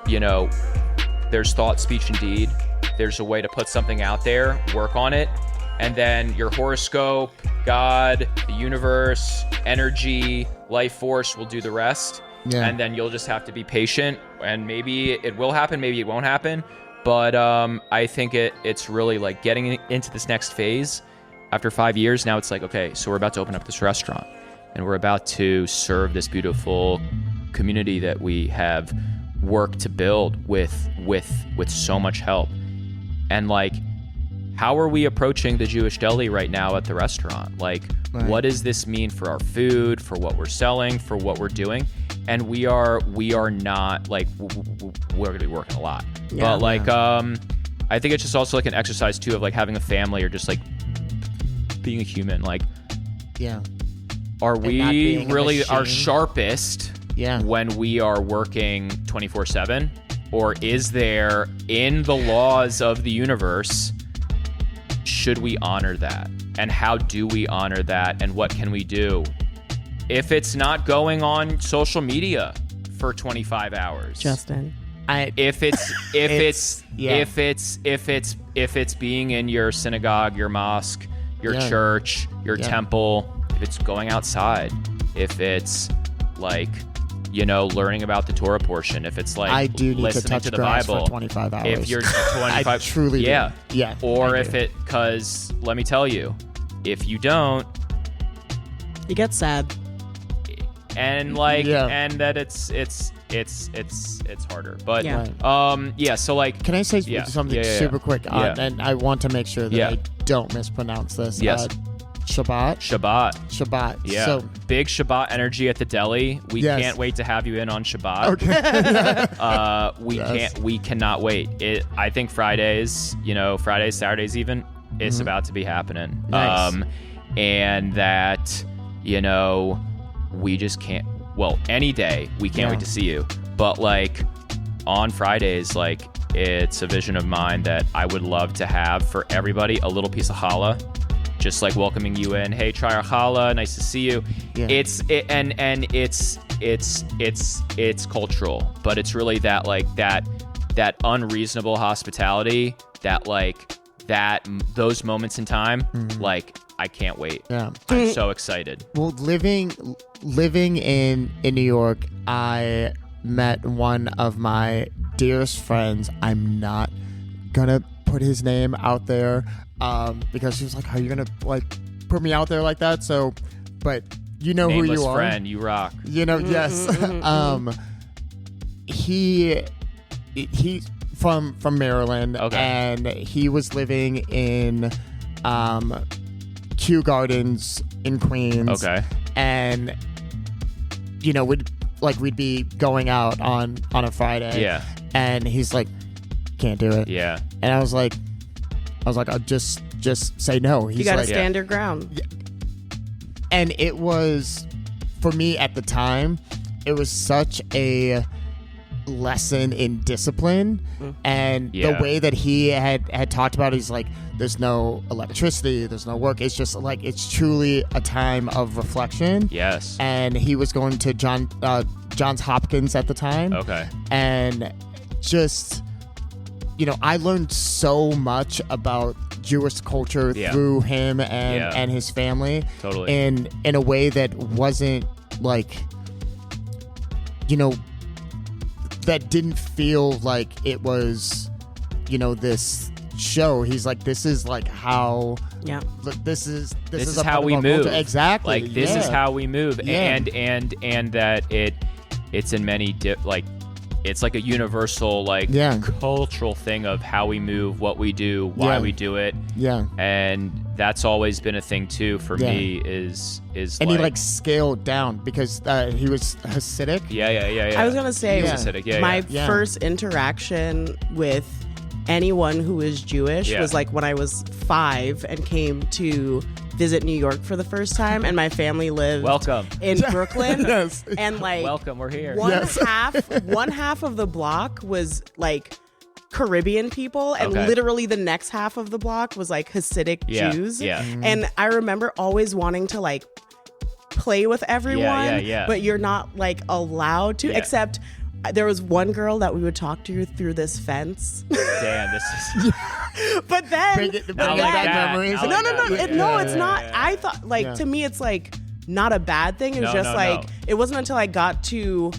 there's thought, speech, and deed. There's a way to put something out there, work on it, and then your horoscope, God, the universe, energy, life force will do the rest. Yeah. And then you'll just have to be patient, and maybe it will happen, maybe it won't happen. But I think it's really like getting into this next phase. After 5 years, now it's like, okay, so we're about to open up this restaurant, and we're about to serve this beautiful community that we have worked to build with so much help. And like, how are we approaching the Jewish deli right now at the restaurant? Like, what does this mean for our food, for what we're selling, for what we're doing? And we are not like, we're gonna be working a lot. But like, I think it's just also like an exercise too of like having a family or just like being a human. Like, are we really our sharpest when we are working 24/7? Or is there, in the laws of the universe, should we honor that? And how do we honor that? And what can we do? If it's not going on social media for 25 hours. Justin, if it's being in your synagogue, your mosque, your church, your temple, if it's going outside, if it's like, you know, learning about the Torah portion, if it's like I do need listening to touch to the grass Bible for 25 hours. If you're 25, I truly do. Yeah. Or if it, because let me tell you, if you don't, you get sad. And like, and that it's harder. But so like, can I say something super quick? And I want to make sure that I don't mispronounce this. Yes. Shabbat. Yeah. So big Shabbat energy at the deli. We can't wait to have you in on Shabbat. Okay. We cannot wait. I think Fridays, Saturdays even, it's about to be happening. Nice. And that, we just can't, any day we can't wait to see you. But like on Fridays, like it's a vision of mine that I would love to have for everybody, a little piece of challah. Just like welcoming you in. Hey, try our challah. Nice to see you. Yeah. It's cultural, but it's really that like that unreasonable hospitality, that like those moments in time. Like I can't wait. Yeah, I'm so excited. Well, living in New York, I met one of my dearest friends. I'm not gonna put his name out there. Because she was like, "Are you gonna like put me out there like that?" So, but you know Nameless who you are. Friend, you rock. Yes. He's from Maryland, and he was living in Kew Gardens in Queens. Okay. And we'd be going out on a Friday. Yeah. And he's like, "Can't do it." Yeah. And I was like, I'll just say no. You got to stand your ground. Yeah. And it was, for me at the time, it was such a lesson in discipline. And the way that he had talked about it, he's like, there's no electricity, there's no work. It's just like, it's truly a time of reflection. Yes. And he was going to Johns Hopkins at the time. Okay. And just... I learned so much about Jewish culture through him and his family. Totally. In a way that wasn't like, that didn't feel like it was, this show. He's like, this is like how. Yeah. This is how we move. Culture. Exactly. Like this is how we move, and that it's in many it's like a universal cultural thing of how we move, what we do, why we do it. Yeah. And that's always been a thing too for me is and he scaled down because he was Hasidic. Yeah. I was gonna say he was Hasidic. My first interaction with anyone who was Jewish was like when I was 5 and came to visit New York for the first time, and my family lived in Brooklyn. Yes. And welcome, we're here. One half of the block was like Caribbean people, and literally the next half of the block was like Hasidic Jews. Yeah. And I remember always wanting to like play with everyone, but you're not like allowed to, except there was one girl that we would talk to through this fence. Damn, this is. But then, memories. No, it's not. I thought to me, it's like not a bad thing. It was it wasn't until I got to,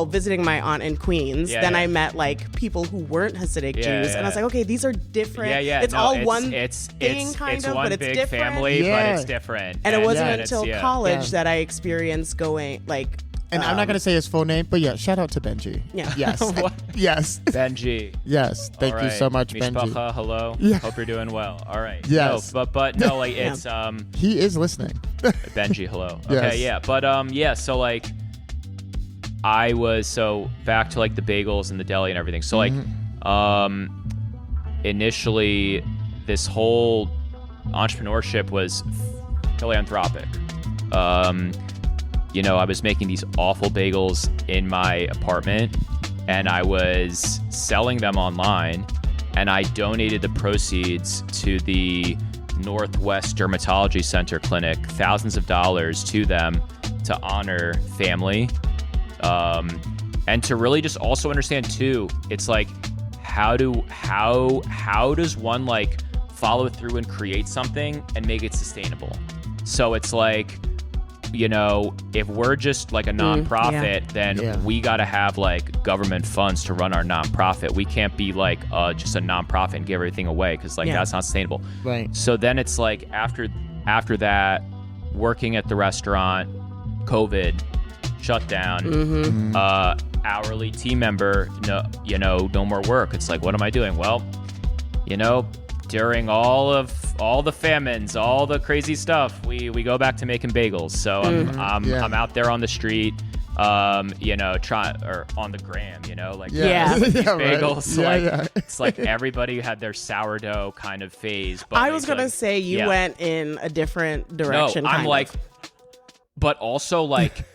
visiting my aunt in Queens, then I met like people who weren't Hasidic Jews, and I was like, okay, these are different. It's one thing, but it's big different. Family, but it's different. And it wasn't until college that I experienced going like. And I'm not going to say his full name, but shout out to Benji. Yeah. Yes. Yes. Benji. Yes. Thank you so much, Benji. Mishpacha, hello. Yeah. Hope you're doing well. All right. Yes. No, but no, like it's he is listening. Benji, hello. Okay, yes. But so like I was back to like the bagels and the deli and everything. So like initially this whole entrepreneurship was philanthropic. I was making these awful bagels in my apartment, and I was selling them online, and I donated the proceeds to the Northwest Dermatology Center clinic, thousands of dollars to them to honor family. and to really just also understand too, it's like how does one like follow through and create something and make it sustainable? So it's like, you know, if we're just like a nonprofit, then we got to have like government funds to run our nonprofit. We can't be like just a nonprofit and give everything away, because like that's not sustainable. Right. So then it's like after that, working at the restaurant, COVID, shut down, hourly team member, no more work. It's like, what am I doing? Well, you know, during all the famines, all the crazy stuff, we go back to making bagels. So I'm out there on the street, you know, or on the gram, you know, like these bagels. Right. It's like everybody had their sourdough kind of phase. But I was gonna say you went in a different direction. No, I'm like, but also like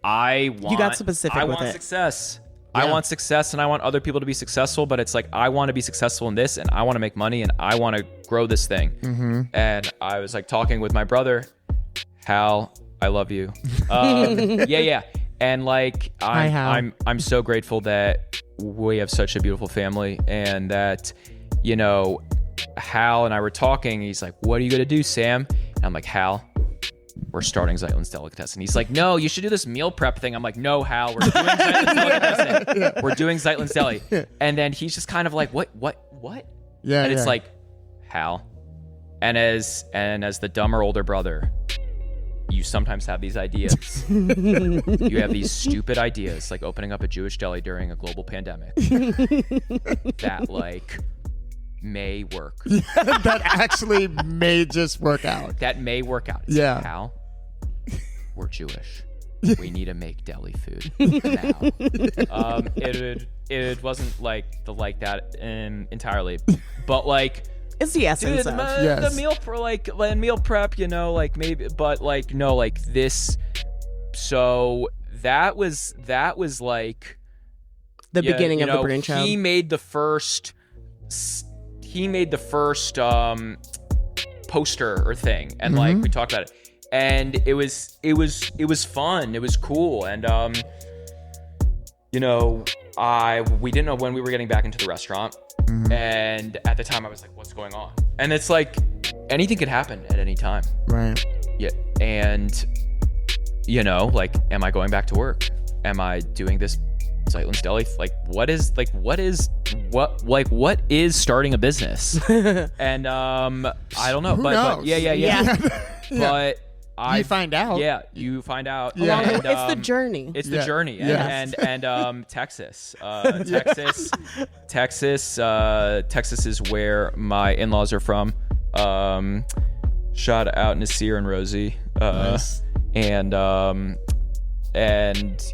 you got specific. I want success. I want success, and I want other people to be successful, but it's like, I want to be successful in this, and I want to make money, and I want to grow this thing. And I was like talking with my brother, Hal, I love you. And like, I'm so grateful that we have such a beautiful family, and that, you know, Hal and I were talking, he's like, what are you going to do, Sam? And I'm like, Hal, we're starting Zeitlin's Delicatessen. He's like, no, you should do this meal prep thing. I'm like, no, Hal, we're doing Zeitlin's Delicatessen. We're doing Zeitlin's Deli. And then he's just kind of like, what? Yeah. And it's like, Hal. And as the dumber older brother, you sometimes have these ideas. You have these stupid ideas, like opening up a Jewish deli during a global pandemic. That like may work. That actually may just work out. That may work out. It's like, Hal, we're Jewish. We need to make deli food now. It wasn't like that entirely, but like it's the essence of yes. the meal for like meal prep, you know, like maybe, but like no, like this. So that was like the beginning of the brainchild. He made the first poster or thing, and like we talked about it, and it was fun, it was cool, and you know, we didn't know when we were getting back into the restaurant, and at the time I was like, what's going on? And it's like anything could happen at any time, right? Yeah. And you know, like, am I going back to work? Am I doing this Zeitlin's Deli? Like, what is starting a business? And I don't know. Who but knows? Yeah. But you find out. Yeah, you find out. Yeah. And, it's the journey. It's the journey. Yes. And Texas. Texas is where my in-laws are from. Shout out Nasir and Rosie. Nice. And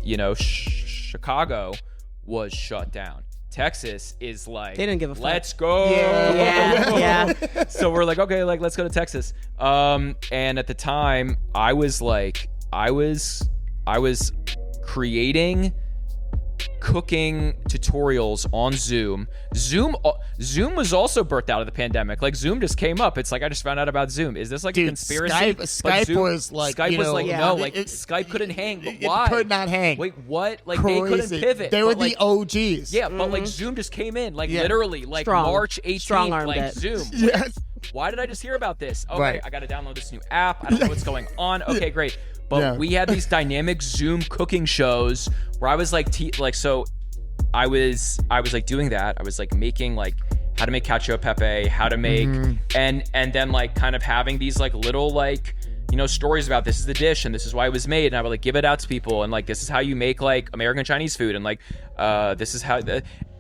you know, Chicago was shut down. Texas is like, they didn't give a fuck. Let's go. Yeah. So we're like, okay, like let's go to Texas. And at the time, I was creating cooking tutorials on Zoom. Zoom was also birthed out of the pandemic. Like Zoom just came up. It's like, I just found out about Zoom. Is this like a conspiracy? Skype Zoom, was like, Skype was like, no, like Skype couldn't hang. But why? It could not hang. Wait, what? Like Crazy. They couldn't pivot. They were like, the OGs. Yeah, but like Zoom just came in, like literally, like March 18th, Strong-armed like it. Zoom. Yes. Why did I just hear about this? Okay, Right. I got to download this new app. I don't know what's going on. Okay, great. But we had these dynamic Zoom cooking shows where I was like, so I was like doing that. I was like making like how to make cacio e pepe, how to make, and then like kind of having these like little like, you know, stories about this is the dish and this is why it was made, and I would like give it out to people, and like this is how you make like American Chinese food, and like this is how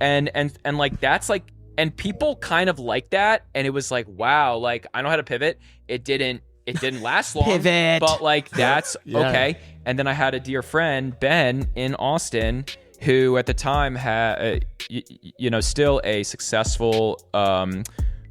and like that's like, and people kind of like that, and it was like, wow, like I know how to pivot. It didn't last long, Pivot. but like that's okay. And then I had a dear friend, Ben, in Austin, who at the time had, still a successful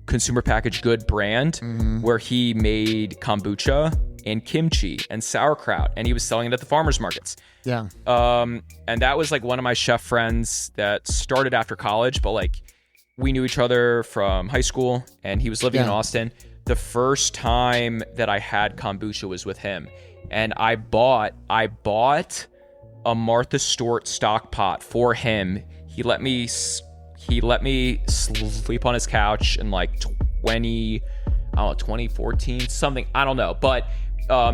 consumer packaged good brand where he made kombucha and kimchi and sauerkraut, and he was selling it at the farmers markets. Yeah. And that was like one of my chef friends that started after college, but like we knew each other from high school, and he was living in Austin. The first time that I had kombucha was with him, and I bought a Martha Stewart stock pot for him. He let me sleep on his couch in like 2014, something, I don't know. But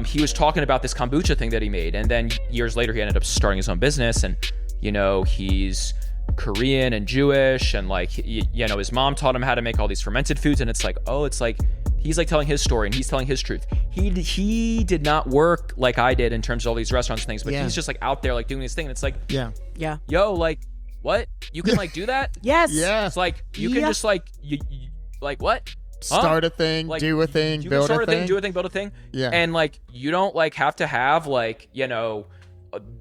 he was talking about this kombucha thing that he made. And then years later, he ended up starting his own business. And, you know, he's Korean and Jewish. And like, you know, his mom taught him how to make all these fermented foods. And it's like, oh, it's like, he's like telling his story and he's telling his truth. He did not work like I did in terms of all these restaurants and things, but he's just like out there like doing his thing. And it's like, yo, like, what? You can like do that? Yes. Yeah. It's like, you can just like, you like what? Start a thing, like, do a thing, you build can a thing. Do a thing, build a thing. Yeah. And like, you don't like have to have like, you know,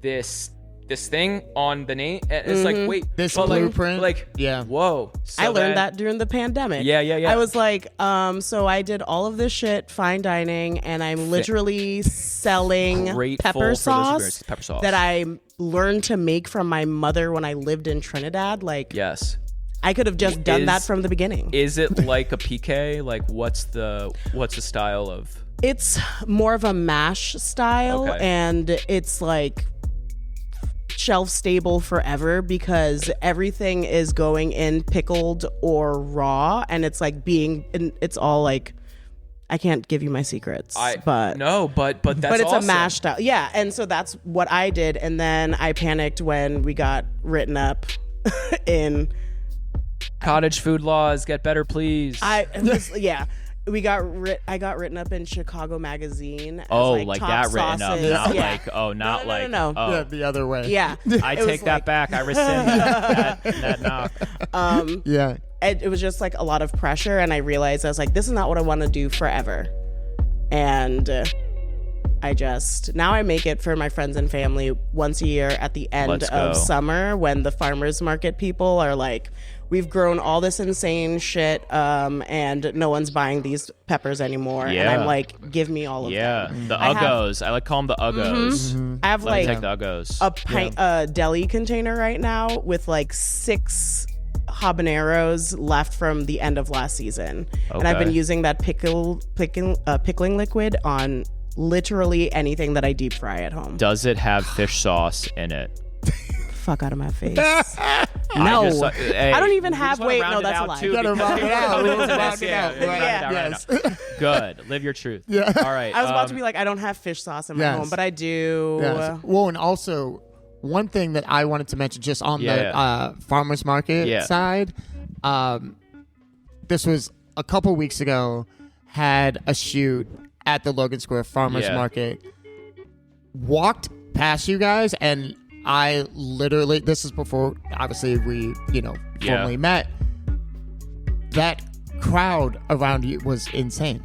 this thing on the name. It's like, wait, this blueprint. Like, whoa. So I learned that during the pandemic. Yeah. I was like, so I did all of this shit, fine dining, and I'm literally selling pepper sauce that I learned to make from my mother when I lived in Trinidad. Like, yes. I could have just done that from the beginning. Is it like a PK? Like, what's the style of? It's more of a mash style, and it's like shelf stable forever because everything is going in pickled or raw, and it's like it's all like, I can't give you my secrets, but it's awesome. A mash style. Yeah. And so that's what I did. And then I panicked when we got written up in cottage food laws, get better, please. I got written up in Chicago Magazine. As like that written up, not no. Yeah, the other way. Yeah, I take that back. I rescind that knock. Yeah, it was just like a lot of pressure, and I realized I was like, this is not what I want to do forever, and now I make it for my friends and family once a year at the end of summer when the farmers market people are like, we've grown all this insane shit, and no one's buying these peppers anymore. Yeah. And I'm like, give me all of them. The Uggos. I like to call them the Uggos. Mm-hmm. I have like take the Uggos. a deli container right now with like 6 habaneros left from the end of last season. Okay. And I've been using that pickling liquid on literally anything that I deep fry at home. Does it have fish sauce in it? Fuck out of my face. No. I don't even have. Wait, no, that's a lie. You gotta round it out. Yes. Good. Live your truth. Yeah. All right. I was about to be like, I don't have fish sauce in my home, but I do. Yes. Well, and also one thing that I wanted to mention just on the farmers market side, this was a couple weeks ago, had a shoot at the Logan Square Farmers Market, walked past you guys, and I literally, this is before, obviously, we, formally met. That crowd around you was insane.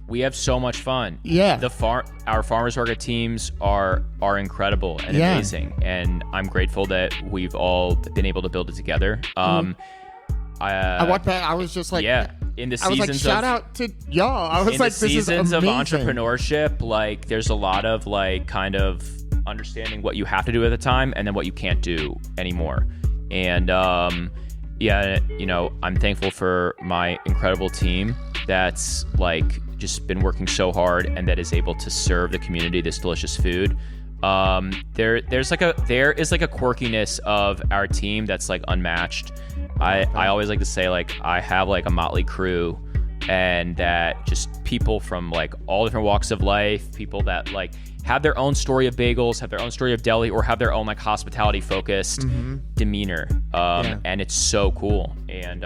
We have so much fun. Yeah. Our farmers market teams are incredible and amazing, and I'm grateful that we've all been able to build it together. I walked back. I was just like, in the seasons, I was like, shout out to y'all. I was like, this is amazing. In the seasons of entrepreneurship, like, there's a lot of like kind of understanding what you have to do at the time and then what you can't do anymore. And I'm thankful for my incredible team that's like just been working so hard and that is able to serve the community this delicious food. There is like a quirkiness of our team that's like unmatched. I always like to say, like, I have like a motley crew, and that just people from like all different walks of life, people that like have their own story of bagels, have their own story of deli, or have their own like hospitality focused demeanor. And it's so cool. And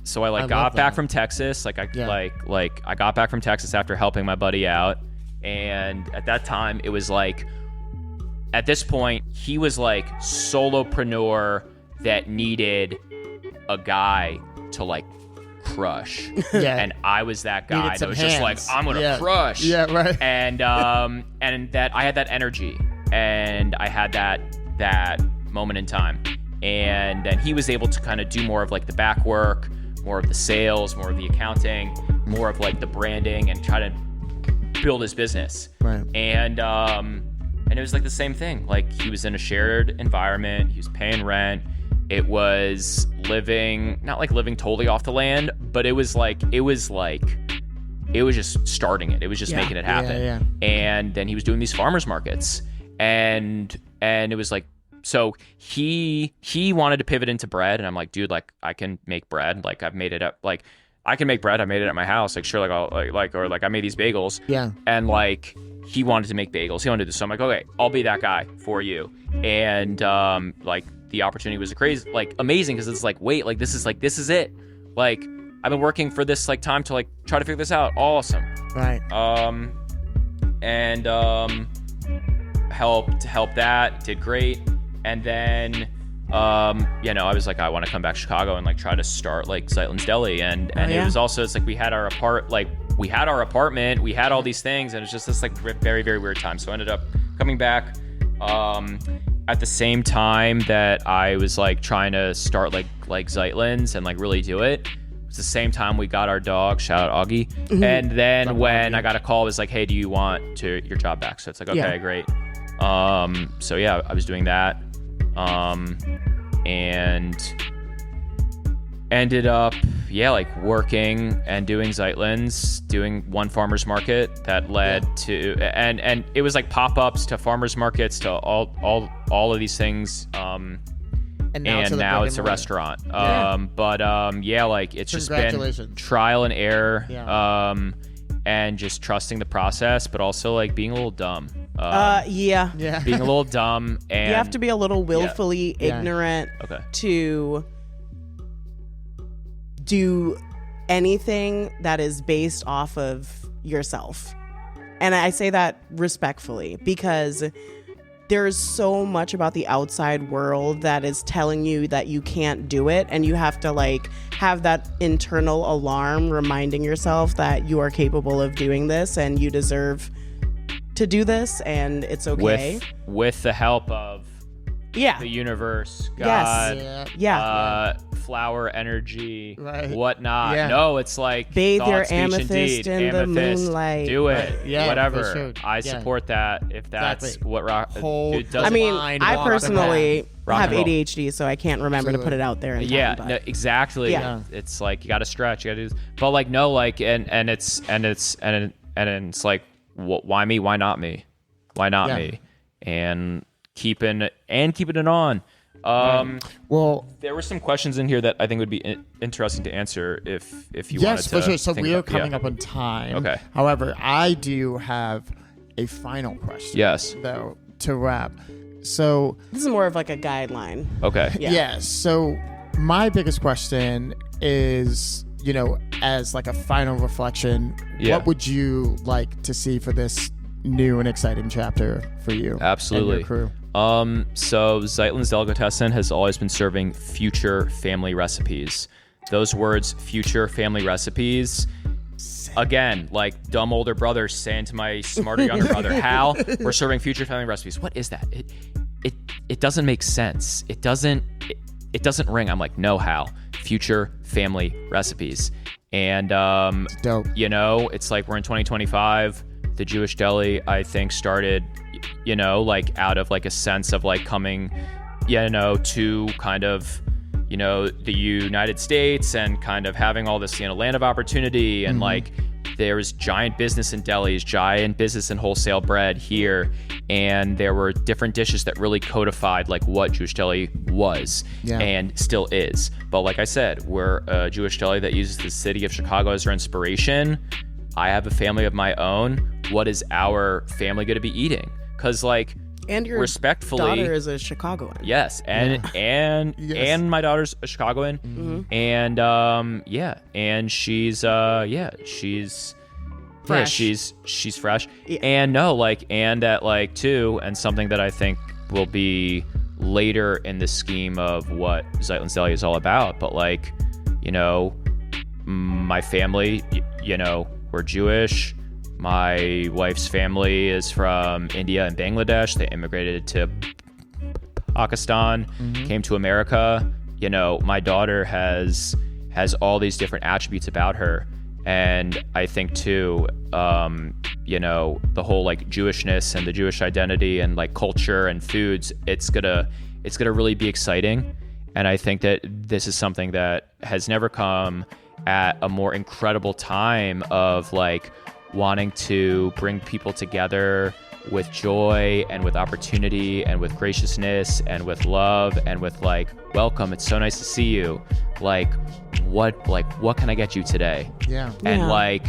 so I got back from Texas. I got back from Texas after helping my buddy out. And at that time it was like, at this point, he was like solopreneur that needed a guy to like crush. Yeah. And I was that guy that was just like, I'm gonna crush. Yeah, right. And that I had that energy, and I had that moment in time. And then he was able to kind of do more of like the back work, more of the sales, more of the accounting, more of like the branding, and try to build his business. Right. And it was like the same thing. Like, he was in a shared environment. He was paying rent. It was not like living totally off the land, but it was like it was just starting it. It was just making it happen. Yeah. And then he was doing these farmers markets, and it was like, so he wanted to pivot into bread, and I'm like, dude, like I can make bread. Like I've made it up. Like I can make bread. I made it at my house. Like sure, like I'll or I made these bagels. Yeah. And like he wanted to make bagels. He wanted to do this. So I'm like, okay, I'll be that guy for you. And like the opportunity was amazing because it's like, wait, like this is it. Like I've been working for this like time to like try to figure this out. Awesome. Right. And helped that, did great. And then I was like, I want to come back to Chicago and like try to start like Zeitlin's Deli. And it was also, it's like we had our apartment, we had all these things, and it's just this like very, very weird time. So I ended up coming back at the same time that I was like trying to start like Zeitlin's and like really do it. It's the same time we got our dog, shout out Augie. Mm-hmm. And then when I got a call, it was like, hey, do you want your job back? So it's like, okay, great. So yeah, I was doing that. And ended up, like working and doing Zeitlin's, doing one farmer's market that led to, and it was like pop-ups to farmer's markets to all of these things. And now it's a restaurant. Like it's just been trial and error. And just trusting the process, but also like being a little dumb. Being a little dumb, and you have to be a little willfully ignorant to do anything that is based off of yourself. And I say that respectfully because there's so much about the outside world that is telling you that you can't do it, and you have to like have that internal alarm reminding yourself that you are capable of doing this and you deserve to do this, and it's okay. With the help of the universe, God, flower energy, whatnot. No, it's like bathe thought, your speech, amethyst in the moonlight. Do it, whatever. Sure. I support that. If that's what dude does. I mean, I personally have ADHD, so I can't remember to put it out there. No, exactly. Yeah. It's like you got to stretch. You got to do this. But like no, like and it's like, why me? Why not me? Why not me? And keeping it on. Well, there were some questions in here that I think would be interesting to answer if you wanted to. Yes, for sure. So we are coming up on time. Okay. However, I do have a final question. Yes. Though, to wrap. So this is more of like a guideline. Okay. Yeah. So my biggest question is, as like a final reflection, what would you like to see for this new and exciting chapter for you? Absolutely. And your crew? So Zeitlin's Delicatessen has always been serving future family recipes. Those words, future family recipes, again, like dumb older brother saying to my smarter younger brother, Hal, we're serving future family recipes. What is that? It doesn't make sense. It doesn't ring. I'm like, no, Hal, future family recipes. And dope. It's like we're in 2025. The Jewish Deli, I think, started, like out of like a sense of like coming, to kind of, the United States and kind of having all this, land of opportunity. And like there's giant business in delis, giant business in wholesale bread here. And there were different dishes that really codified like what Jewish Deli was and still is. But like I said, we're a Jewish Deli that uses the city of Chicago as our inspiration. I have a family of my own. What is our family going to be eating? Because like, and your respectfully, daughter is a Chicagoan. Yes, and my daughter's a Chicagoan, and and she's fresh. She's fresh, and and something that I think will be later in the scheme of what Zeitlin's Deli is all about. But like, my family, we're Jewish. My wife's family is from India and Bangladesh. They immigrated to Pakistan, came to America. My daughter has all these different attributes about her. And I think too, the whole like Jewishness and the Jewish identity and like culture and foods, it's gonna really be exciting. And I think that this is something that has never come at a more incredible time of like wanting to bring people together with joy and with opportunity and with graciousness and with love and with like, welcome, it's so nice to see you. Like what can I get you today? Yeah. And like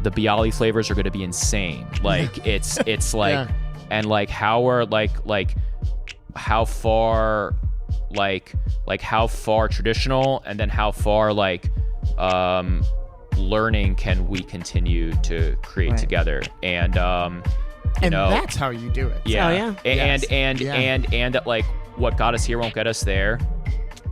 the Bialy flavors are going to be insane. Like it's like, yeah. And like how are like how far traditional and then how far like learning can we continue to create together. And you know, that's how you do it. Yeah. Oh, yeah. And that like what got us here won't get us there.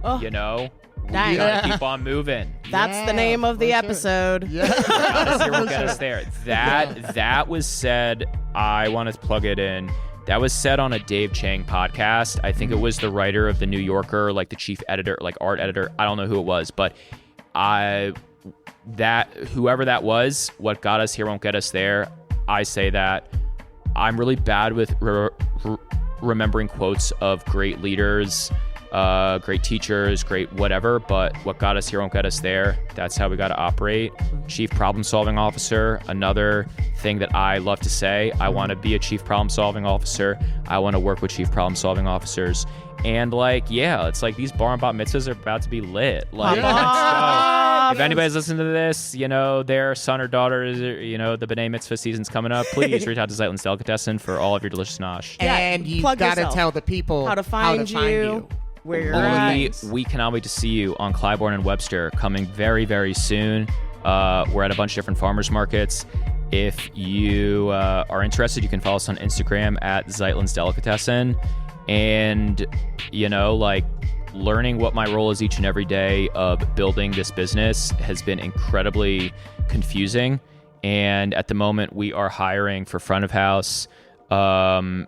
Oh. You know, we gotta keep on moving. That's the name of the episode. Yeah. What got us here won't get us there. That was said. I want to plug it in. That was said on a Dave Chang podcast. I think it was the writer of The New Yorker, like the chief editor, like art editor. I don't know who it was, but whoever that was, what got us here won't get us there. I say that. I'm really bad with remembering quotes of great leaders, great teachers, great whatever, but what got us here won't get us there. That's how we got to operate. Chief problem solving officer, another thing that I love to say. I want to be a chief problem solving officer. I want to work with chief problem solving officers. And like, yeah, it's like these bar and bat mitzvahs are about to be lit. Like, let's go. If anybody's listening to this, you know, their son or daughter is, you know, the B'nai Mitzvah season's coming up. Please reach out to Zeitlin's Delicatessen for all of your delicious nosh. And you've got to tell the people how to find you. Where you're at. We cannot wait to see you on Clybourne and Webster coming very, very soon. We're at a bunch of different farmers markets. If you are interested, you can follow us on Instagram at Zeitlin's Delicatessen. And, you know, like learning what my role is each and every day of building this business has been incredibly confusing. And at the moment, we are hiring for front of house. And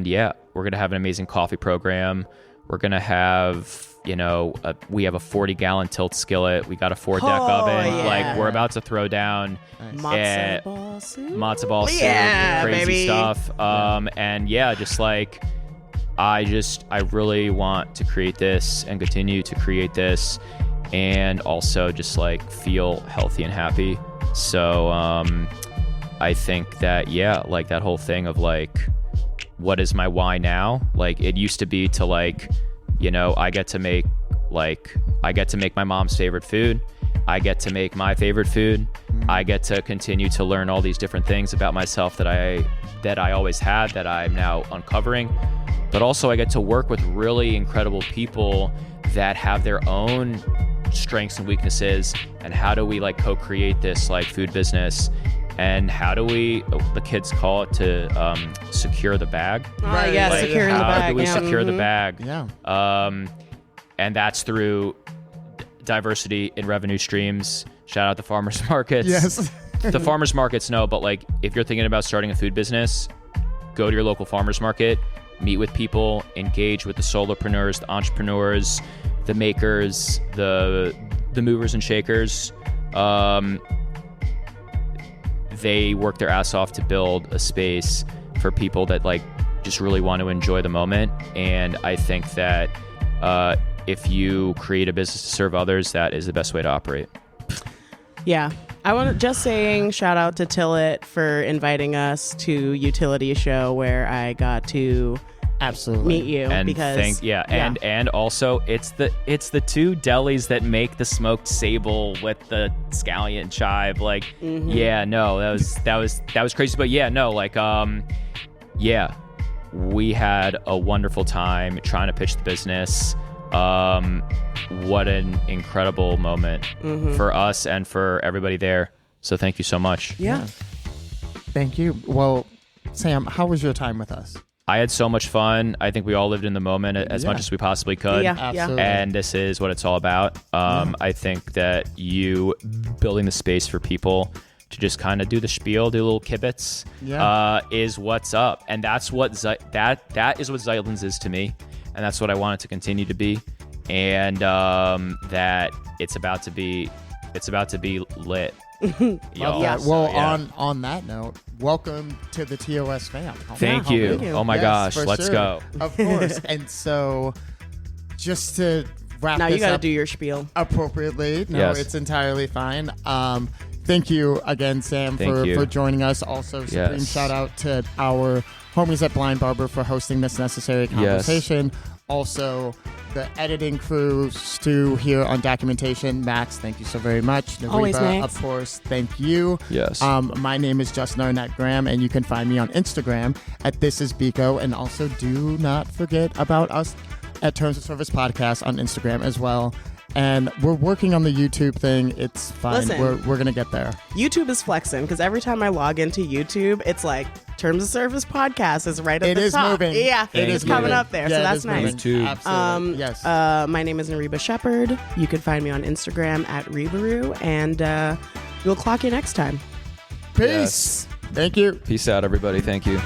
yeah, we're going to have an amazing coffee program. We're going to have, you know, we have a 40-gallon tilt skillet. We got a 4-deck oven. Yeah. Like, we're about to throw down matzo ball soup. Matzo ball soup, Yeah, crazy baby. stuff. And yeah, just like, I really want to create this and continue to create this and also just like feel healthy and happy. So I think that, yeah, like that whole thing of like, what is my why now? Like it used to be to like, you know, I get to make my mom's favorite food. I get to make my favorite food. I get to continue to learn all these different things about myself that I always had that I'm now uncovering. But also I get to work with really incredible people that have their own strengths and weaknesses. And how do we like co-create this like food business? And how do we, the kids call it, to secure the bag? Right, yeah, like, securing the bag. How do we secure the Mm-hmm. bag? Yeah. And that's through diversity in revenue streams. Shout out the farmers markets. Yes. The farmers markets, no, but like if you're thinking about starting a food business, go to your local farmers market, meet with people, engage with the solopreneurs, the entrepreneurs, the makers, the movers and shakers. They work their ass off to build a space for people that like just really want to enjoy the moment. And I think that if you create a business to serve others, that is the best way to operate. Yeah. I want to just saying shout out to Tillit for inviting us to Utility Show where I got to absolutely meet you. And because and also it's the two delis that make the smoked sable with the scallion chive. Like yeah, no, that was crazy. But yeah, no, like yeah, we had a wonderful time trying to pitch the business. What an incredible moment for us and for everybody there. So thank you so much. Yeah. Thank you. Well, Sam, how was your time with us? I had so much fun. I think we all lived in the moment as much as we possibly could. Yeah, absolutely. And this is what it's all about. I think that you building the space for people to just kind of do the spiel, do little kibitz, is what's up. And that's what that is what Zeitlin's is to me. And that's what I want it to continue to be. And that it's about to be lit. Love that. So, Well, yeah. on that note, welcome to the TOS fam. Thank you. Oh my gosh, let's sure. go. Of course. And so just to wrap Now this you got to up do your spiel. appropriately. No, Yes. it's entirely fine. Thank you again, Sam, for joining us. Also, supreme shout out to our homies at Blind Barber for hosting this necessary conversation. Yes. Also, the editing crew, Stu here on documentation. Max, thank you so very much. Nariba, always, Max. Of course, thank you. Yes. My name is Justin Arnett Graham, and you can find me on Instagram at thisisbiko. And also, do not forget about us at Terms of Service Podcast on Instagram as well. And we're working on the YouTube thing. It's fine. Listen, we're going to get there. YouTube is flexing because every time I log into YouTube, it's like Terms of Service Podcast is right at the top. It is moving. Yeah, it is coming moving. up there. Yeah, so that's nice. YouTube. Absolutely. Yes. My name is Nariba Shepherd. You can find me on Instagram at Rebaroo. And we'll clock you next time. Peace. Thank you. Peace out, everybody. Thank you.